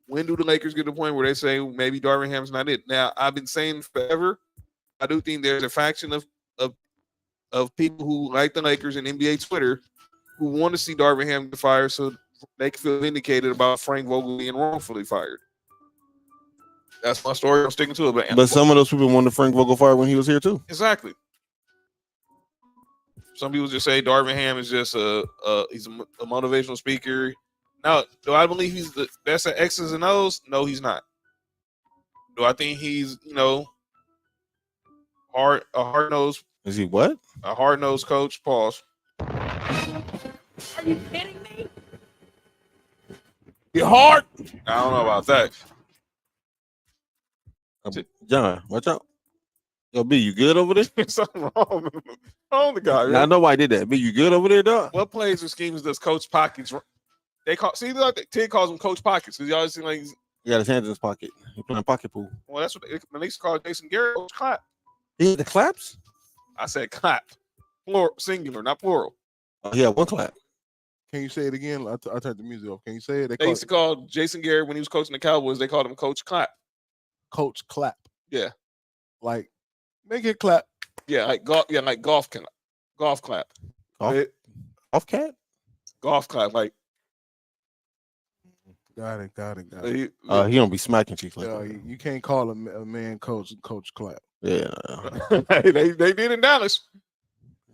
when do the Lakers get to the point where they say maybe Darvin Ham's not it? Now I've been saying forever, I do think there's a faction of people who like the Lakers and NBA Twitter who want to see Darvin Ham get fired so they can feel vindicated about Frank Vogel being wrongfully fired. That's my story. I'm sticking to it. But some of those people wanted Frank Vogel fired when he was here too. Exactly. Some people just say Darvin Ham is just he's a motivational speaker. Now, do I believe he's the best at X's and O's? No, he's not. Do I think he's a hard-nosed? Is he what? A hard-nosed coach. Pause. Are you kidding me? You're hard. I don't know about that. John, watch out. Yo, B, you good over there? Something wrong with the guy. Now, I know why I did that. B, you good over there, dog? What plays or schemes does Coach Pockets? They call Ted calls him Coach Pockets because he always seems like he's. He got his hands in his pocket. He playing pocket pool. Well, that's what they used to call Jason Garrett. Coach Clap. He hit the claps? I said clap. Plural, singular, not plural. Oh, yeah, one clap. Can you say it again? I turned the music off. Can you say it? They used to call Jason Garrett when he was coaching the Cowboys. They called him Coach Clap. Coach Clap. Yeah. Like, make it clap. Yeah, like golf. Yeah, like golf clap. Golf cat. Golf clap. Like. Got it. He don't be smacking cheeks like that. You can't call a man Coach Clap. Yeah. they did in Dallas.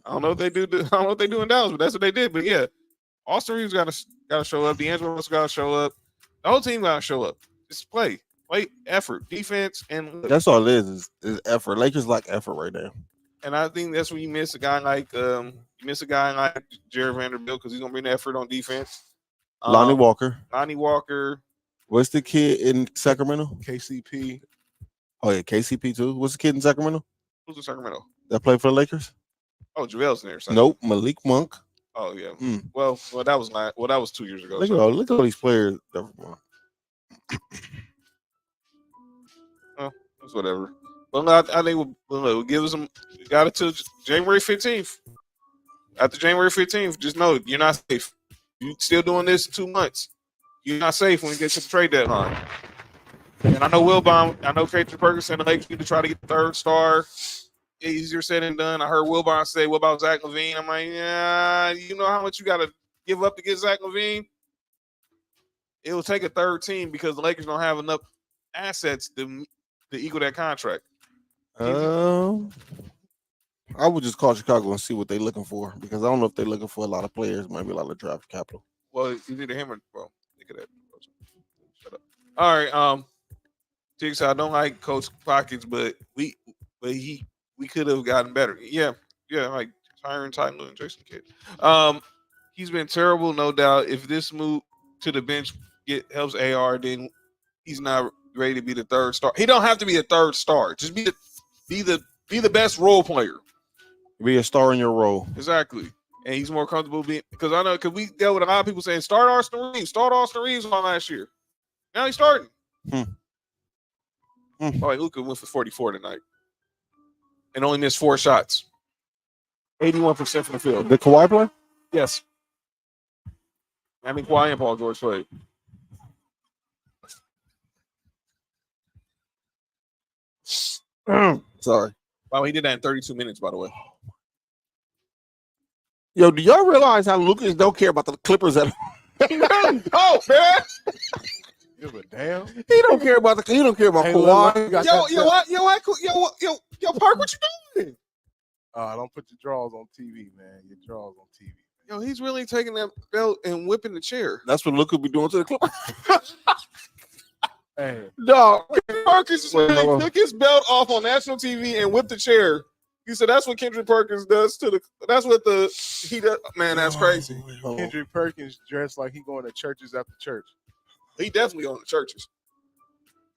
I don't know if they do. I don't know what they do in Dallas, but that's what they did. But yeah, Austin Reeves got to show up. D'Angelo Russell got to show up. The whole team got to show up. Just play, effort, defense, and that's all it is effort. Lakers like effort right now. And I think that's when you miss a guy like Jared Vanderbilt because he's gonna bring the effort on defense. Lonnie Walker. What's the kid in Sacramento? KCP. Oh yeah, KCP too. What's the kid in Sacramento? Who's in Sacramento? That played for the Lakers? Oh, JaVale's in there. Nope, Malik Monk. Oh yeah. Well, that was 2 years ago. Look at all these players. Well, it's whatever. But I think we'll give us some. Got it to January 15th. After January 15th, just know you're not safe. You still doing this in 2 months. You're not safe when you get to the trade deadline. And I know Wilbon, Kendrick Perkins and the Lakers need to try to get the third star. Easier said than done. I heard Wilbon say, "What about Zach LaVine?" I'm like, yeah, you know how much you got to give up to get Zach LaVine? It will take a third team because the Lakers don't have enough assets to equal that contract. I would just call Chicago and see what they're looking for because I don't know if they're looking for a lot of players, maybe a lot of draft capital. Well, it's either him or think of that. Shut up. All right, Tiggs, I don't like Coach Pockets, but we could have gotten better. Yeah, like Tyron Tyler and Jason Kidd. He's been terrible, no doubt. If this move to the bench helps AR, then he's not ready to be the third star. He don't have to be a third star. Just be the best role player. Be a star in your role. Exactly. And he's more comfortable being because we dealt with a lot of people saying start Austin Reeves on last year. Now he's starting. Oh, Luka went for 44 tonight. And only missed 4 shots. 81% from the field. Did Kawhi play? Yes. I mean Kawhi and Paul George played. Sorry. Wow, he did that in 32 minutes, by the way. Yo, do y'all realize how Lucas don't care about the Clippers at all? Oh, man. Give a damn. He don't care about Kawhi. Yo, Park, what you doing? Don't put your drawers on TV, man. Your drawers on TV. Yo, he's really taking that belt and whipping the chair. That's what Luka be doing to the Clippers. Hey, no, Perkins really took his belt off on national TV and whipped the chair. He said that's what Kendrick Perkins does to the. That's what he does. Man, that's crazy. Kendrick Perkins dressed like he going to churches after church. He definitely going to churches.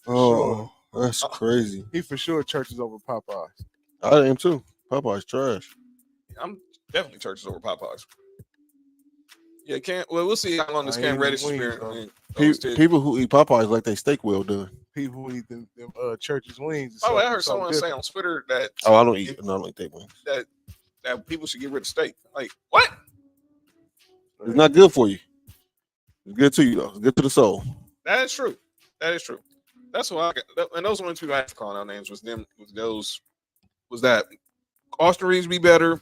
Oh, that's crazy. He for sure churches over Popeyes. I am too. Popeyes trash. I'm definitely churches over Popeyes. Yeah, we'll see how long this Cam Reddish experience. People who eat Popeyes like they steak well done. People who eat them churches wings. Oh, I heard someone say on Twitter that. Oh, I don't eat steak wings. That people should get rid of steak. Like what? It's not good for you. It's good to you though. It's good to the soul. That is true. That's what I got. And those are the two I have to call out names. Was that Austin Reeves be better?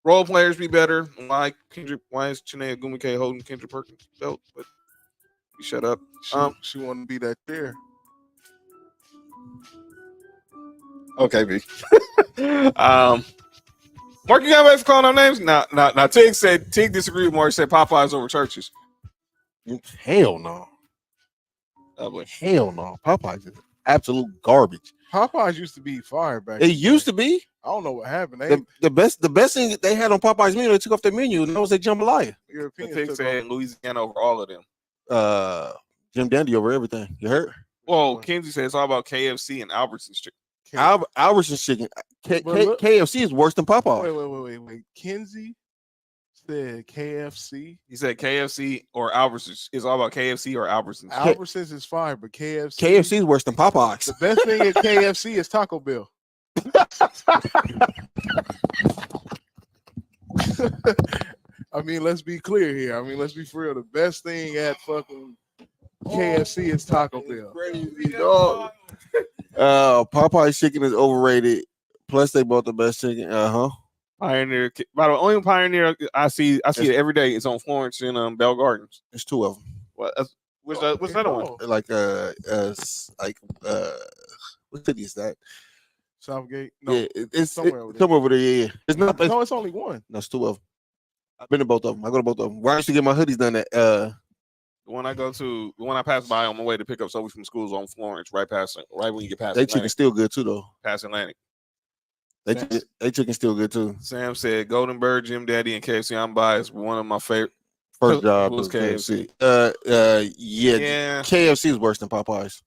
Role players be better. Why is Chinea Gumike holding Kendrick Perkins' belt? But you shut up. She want to be that chair. Okay, B. Mark, you got ready for calling out names? Nah. Tig disagreed with Mark. Said Popeyes over churches. Hell no. Oh boy. Hell no. Popeyes is absolute garbage. Popeyes used to be fire back. It used to be. I don't know what happened. The best thing that they had on Popeyes menu, they took off their menu, and that was a jambalaya. Europeans said Louisiana over all of them. Jim Dandy over everything. You heard? Well, Kenzie said it's all about KFC and Albertson's chicken. Albertson's chicken. KFC is worse than Popeyes. Wait. Kenzie said KFC. He said KFC or Albertsons. It's all about KFC or Albertsons. Albertsons is fine, but KFC is worse than Popeyes. The best thing at KFC is Taco Bell. I mean, let's be clear here. I mean, let's be for real. The best thing at fucking KFC is Taco Bell. Crazy dog. Popeye's chicken is overrated. Plus, they bought the best chicken. Pioneer. By the way, only Pioneer I see it every day. It's on Florence and Bell Gardens. There's two of them. What? What's the other one? Like what city is that? Southgate. No, Yeah, it's somewhere over there. somewhere over there. Yeah, it's not. No, it's only one. No, it's two of them. I've been to both of them. I go to both of them. Where I used to get my hoodies done at. The one I go to, the one I pass by on my way to pick up Sophie from school is on Florence, right when you get past. They chicken still good too, though. Past Atlantic. They chicken still good too. Sam said Golden Bird, Jim Daddy, and KFC. I'm biased. One of my favorite. First job was KFC. Yeah. KFC is worse than Popeyes.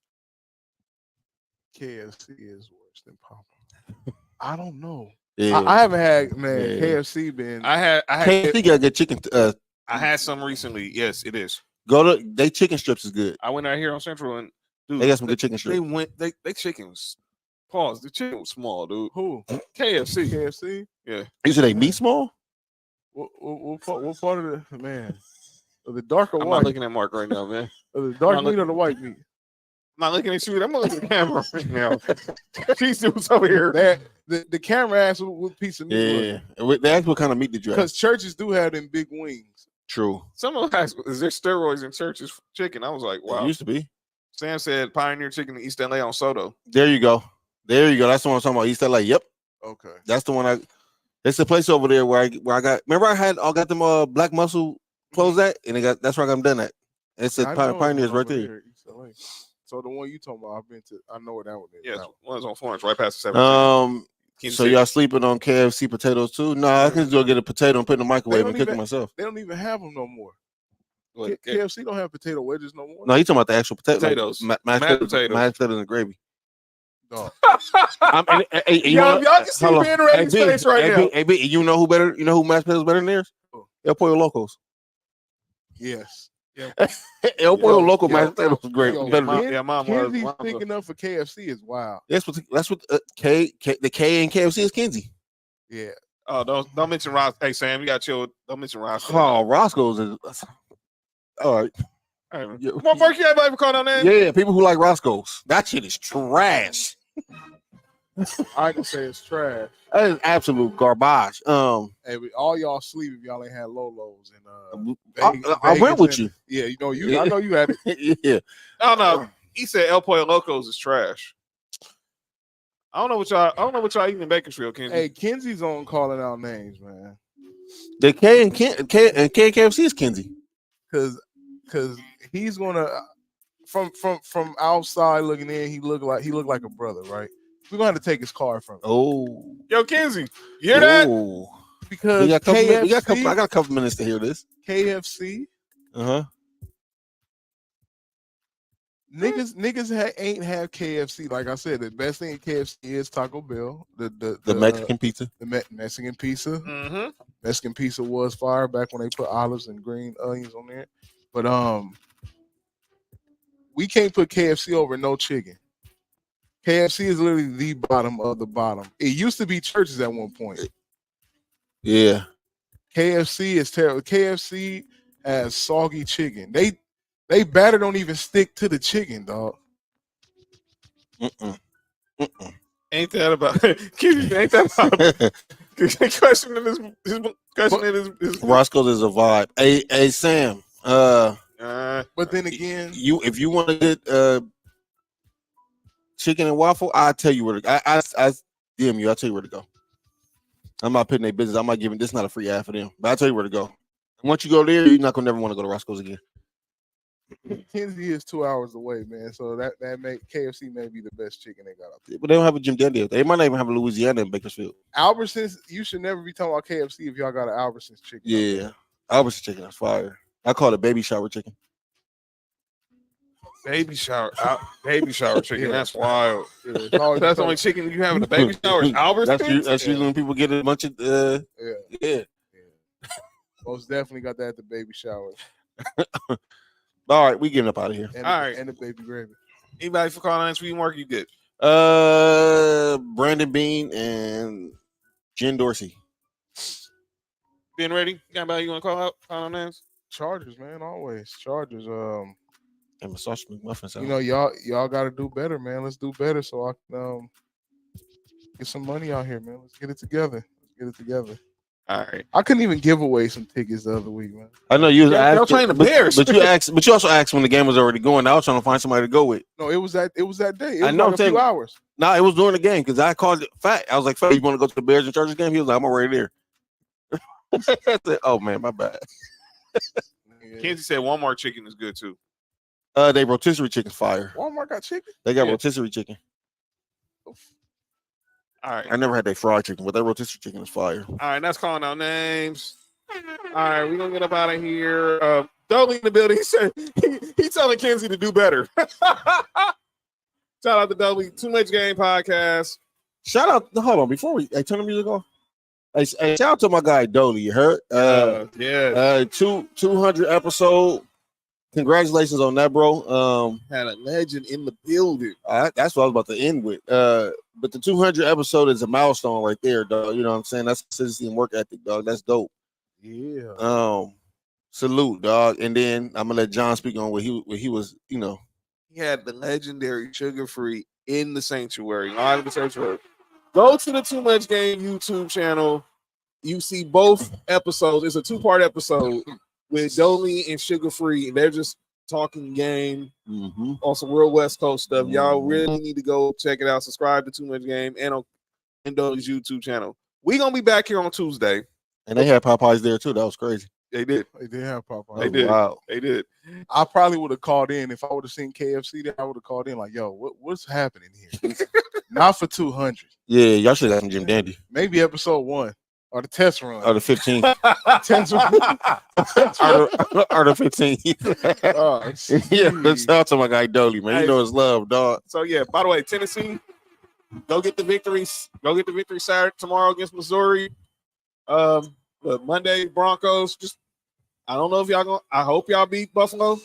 KFC is worse than Popeyes. I don't know. Yeah. I haven't had KFC been. I had KFC got good chicken. I had some recently. Yes, it is. They chicken strips is good. I went out here on Central and dude, they got some good chicken strips. They chicken was pause. The chicken was small, dude. Who? KFC. KFC. Yeah. You said they meat small? What part of the man? Of the dark or I'm white? not looking at Mark right now, man. Of the dark meat or the white meat? I'm not looking at you. I'm looking at the camera right now. She's over here. The camera asked what piece of meat. Yeah. They asked what kind of meat did you have? Because churches do have them big wings. True. Someone asked, is there steroids in churches chicken? I was like, wow. It used to be. Sam said Pioneer Chicken in East LA on Soto. There you go. That's the one I'm talking about. East LA. Yep. Okay. That's the one it's the place over there where I got. Remember I got them Black Muscle clothes at, and that's where I got them done at. It's a Pioneers right there. East LA. So the one you talking about, I've been to. I know what that one is. Yeah, one's on Florence, right past the 17th. So y'all sleeping on KFC potatoes too? No, I can just go get a potato and put it in the microwave and cook it myself. They don't even have them no more. What, KFC don't have potato wedges no more. No, you talking about the actual potatoes, mashed potatoes and gravy. No. Y'all can see Ben Reddy's face right now. Hey, B, you know who better? You know who mashed potatoes better than theirs? El Pollo Locos. Yes. Yeah. El Pollo Loco mashed potatoes was great. Mom Kenzie's thinking of for KFC is wild. That's what the K and KFC is Kenzie. Yeah. Oh, don't mention Ross. Hey Sam, you got chill. Don't mention Roscoe. Oh, Roscoe's is all right. What Mark you ever called on that? Yeah, people who like Roscoe's. That shit is trash. I can say it's trash. That is absolute garbage. Hey, all y'all sleep if y'all ain't had Lolos and I went with you. Yeah, I know you had it. Yeah. Oh no. He said El Pollo Locos is trash. I don't know what y'all eating in Bakersfield, Kenzie. Hey, Kenzie's on calling out names, man. The K and KFC is Kenzie. Cause he's gonna from outside looking in, he looked like a brother, right? We're gonna have to take his car from him. Oh, yo, Kenzie, you hear that? Because I got a couple minutes to hear this. KFC, niggas ain't have KFC. Like I said, the best thing in KFC is Taco Bell, the Mexican pizza, the Mexican pizza. Mm-hmm. Mexican pizza was fire back when they put olives and green onions on there. But we can't put KFC over no chicken. KFC is literally the bottom of the bottom. It used to be churches at one point. Yeah. KFC is terrible. KFC has soggy chicken. They batter don't even stick to the chicken, dog. Ain't that about ain't that about questioning his Roscoe's is a vibe. Hey Sam. But then again, if you want to get chicken and waffle, I'll tell you where to go. I DM you, I'll tell you where to go. I'm not putting their business. I'm not giving this not a free ad for them, but I'll tell you where to go. Once you go there, you're not gonna never want to go to Roscoe's again. Kenzie is 2 hours away, man. So that make KFC may be the best chicken they got up there. But they don't have a Jim Dandy. They might not even have a Louisiana in Bakersfield. Albertsons, you should never be talking about KFC if y'all got an Albertsons chicken. Yeah, Albertsons chicken is fire. I call it baby shower chicken. Baby shower chicken. Yeah. That's wild. Yeah, that's the only chicken you have in the baby shower. Albertsons. That's usually when people get a bunch of yeah. Most definitely got that at the baby shower. All right, we getting up out of here. And the baby gravy. Anybody for calling in Sweet Mark? You good? Brandon Bean and Jen Dorsey. Been ready? You got anybody you want to call out? Call on names? Chargers, man, always Chargers. And massage McMuffins. You know, y'all got to do better, man. Let's do better so I can get some money out here, man. Let's get it together. All right. I couldn't even give away some tickets the other week, man. I know you was Y'all asking, playing the Bears. but you also asked when the game was already going. I was trying to find somebody to go with. No, it was that day. It was I know, like a few hours. No, it was during the game because I called it Fat. I was like, Fat, you want to go to the Bears and Chargers game? He was like, I'm already there. I said, oh man, my bad. Kenzie said Walmart chicken is good too. They rotisserie chicken's fire. Walmart got chicken? They got rotisserie chicken. All right. I never had their fried chicken, but their rotisserie chicken is fire. All right, that's calling out names. All right, we're gonna get up out of here. Dolly in the building. He said he telling Kenzie to do better. Shout out to Dolly. Too Much Game Podcast. Shout out. Hold on, before we turn the music off. Hey, shout out to my guy Dolly. You heard? Yeah. 200 episode. Congratulations on that, bro. Had a legend in the building. That's what I was about to end with. But the 200 episode is a milestone right there, dog. You know what I'm saying? That's consistency and work ethic, dog. That's dope. Yeah. Salute, dog. And then I'm gonna let John speak on what he was, you know. He had the legendary Sugar Free in the sanctuary, live in the sanctuary. Go to the Too Much Game YouTube channel. You see both episodes. It's a 2-part episode with Dolly and Sugar Free. They're just talking game on some real West Coast stuff. Y'all really need to go check it out. Subscribe to Too Much Game and on Dolly's YouTube channel. We're gonna be back here on Tuesday. And they had Popeyes there too. That was crazy. They did. They did have Popeyes. They did. Wow. They did. I probably would have called in if I would have seen KFC there. I would have called in like, "Yo, what's happening here?" Not for 200. Yeah, y'all should have got some Jim Dandy. Maybe episode 1 or the test run or the 15. test run. or the 15. Yeah, shout out to my guy Dolly, man. You know his love, dog. So yeah. By the way, Tennessee, go get the victories. Go get the victory Saturday tomorrow against Missouri. But Monday Broncos. Just I don't know if y'all gonna. I hope y'all beat Buffalo.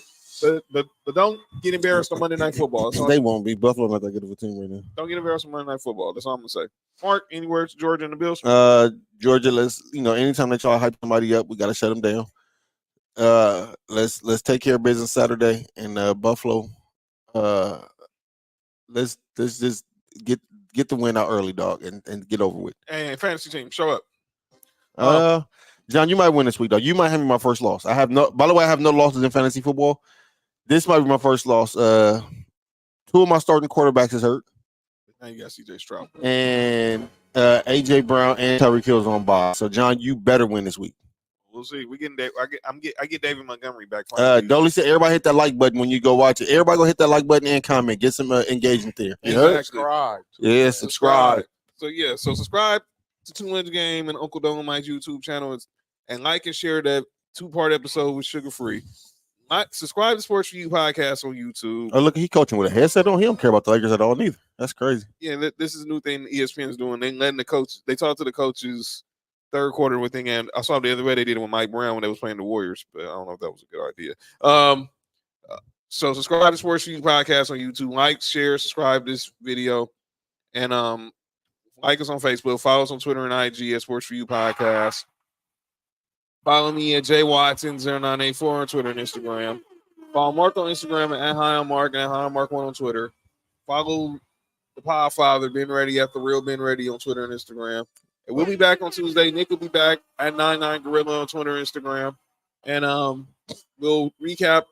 But don't get embarrassed on Monday Night Football. They won't be. Buffalo not that good of a team right now. Don't get embarrassed on Monday Night Football. That's all I'm gonna say. Mark, any words to Georgia and the Bills? Georgia, let's anytime they try to hype somebody up, we gotta shut them down. Let's take care of business Saturday and Buffalo. Let's just get the win out early, dog, and get over with. And fantasy team, show up. John, you might win this week, dog. You might have me my first loss. By the way, I have no losses in fantasy football. This might be my first loss. 2 of my starting quarterbacks is hurt. Now you got CJ Stroud. And AJ Brown and Tyreek Hill's on bye. So John, you better win this week. We'll see. We getting Dave. I get David Montgomery back. Dolly said everybody hit that like button when you go watch it. Everybody go hit that like button and comment. Get some engagement there. You heard? Subscribe. Yeah, subscribe. So subscribe to Too Much Game and Uncle Dolomite's YouTube channel and like and share that 2-part episode with Sugar Free. Subscribe to Sports4U podcast on YouTube. Oh, look, he coaching with a headset on. He don't care about the Lakers at all, neither. That's crazy. Yeah, this is a new thing ESPN is doing. They letting the coach. They talk to the coaches third quarter with thing. And I saw the other way they did it with Mike Brown when they was playing the Warriors, but I don't know if that was a good idea. So subscribe to Sports4U podcast on YouTube. Like, share, subscribe this video, and like us on Facebook. Follow us on Twitter and IG at Sports4U podcast. Follow me at JWatson0984 on Twitter and Instagram. Follow Mark on Instagram at HighOnMark and at HighOnMark1 on Twitter. Follow the Podfather, Ben Ready at The Real Ben Ready on Twitter and Instagram. And we'll be back on Tuesday. Nick will be back at 99Gorilla on Twitter and Instagram. And we'll recap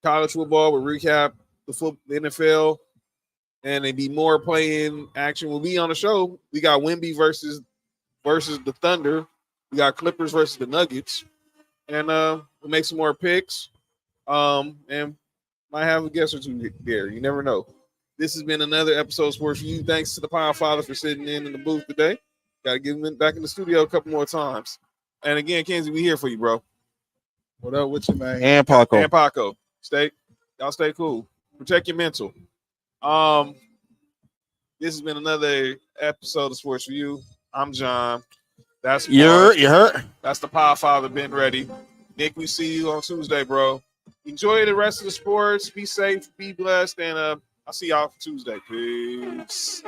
college football. We'll recap the NFL. And there'll be more play-in action. We'll be on the show. We got Wemby versus the Thunder. We got Clippers versus the Nuggets. And we'll make some more picks. And might have a guest or two there. You never know. This has been another episode of Sports4U. Thanks to the Podfather for sitting in the booth today. Got to get him back in the studio a couple more times. And again, Kenzie, we here for you, bro. What up with you, man? And Paco. Y'all stay cool. Protect your mental. This has been another episode of Sports4U. I'm John. That's Mark. You hurt? That's the Podfather, Ben Ready. Nick, we see you on Tuesday, bro. Enjoy the rest of the sports. Be safe, be blessed, and I'll see y'all for Tuesday. Peace.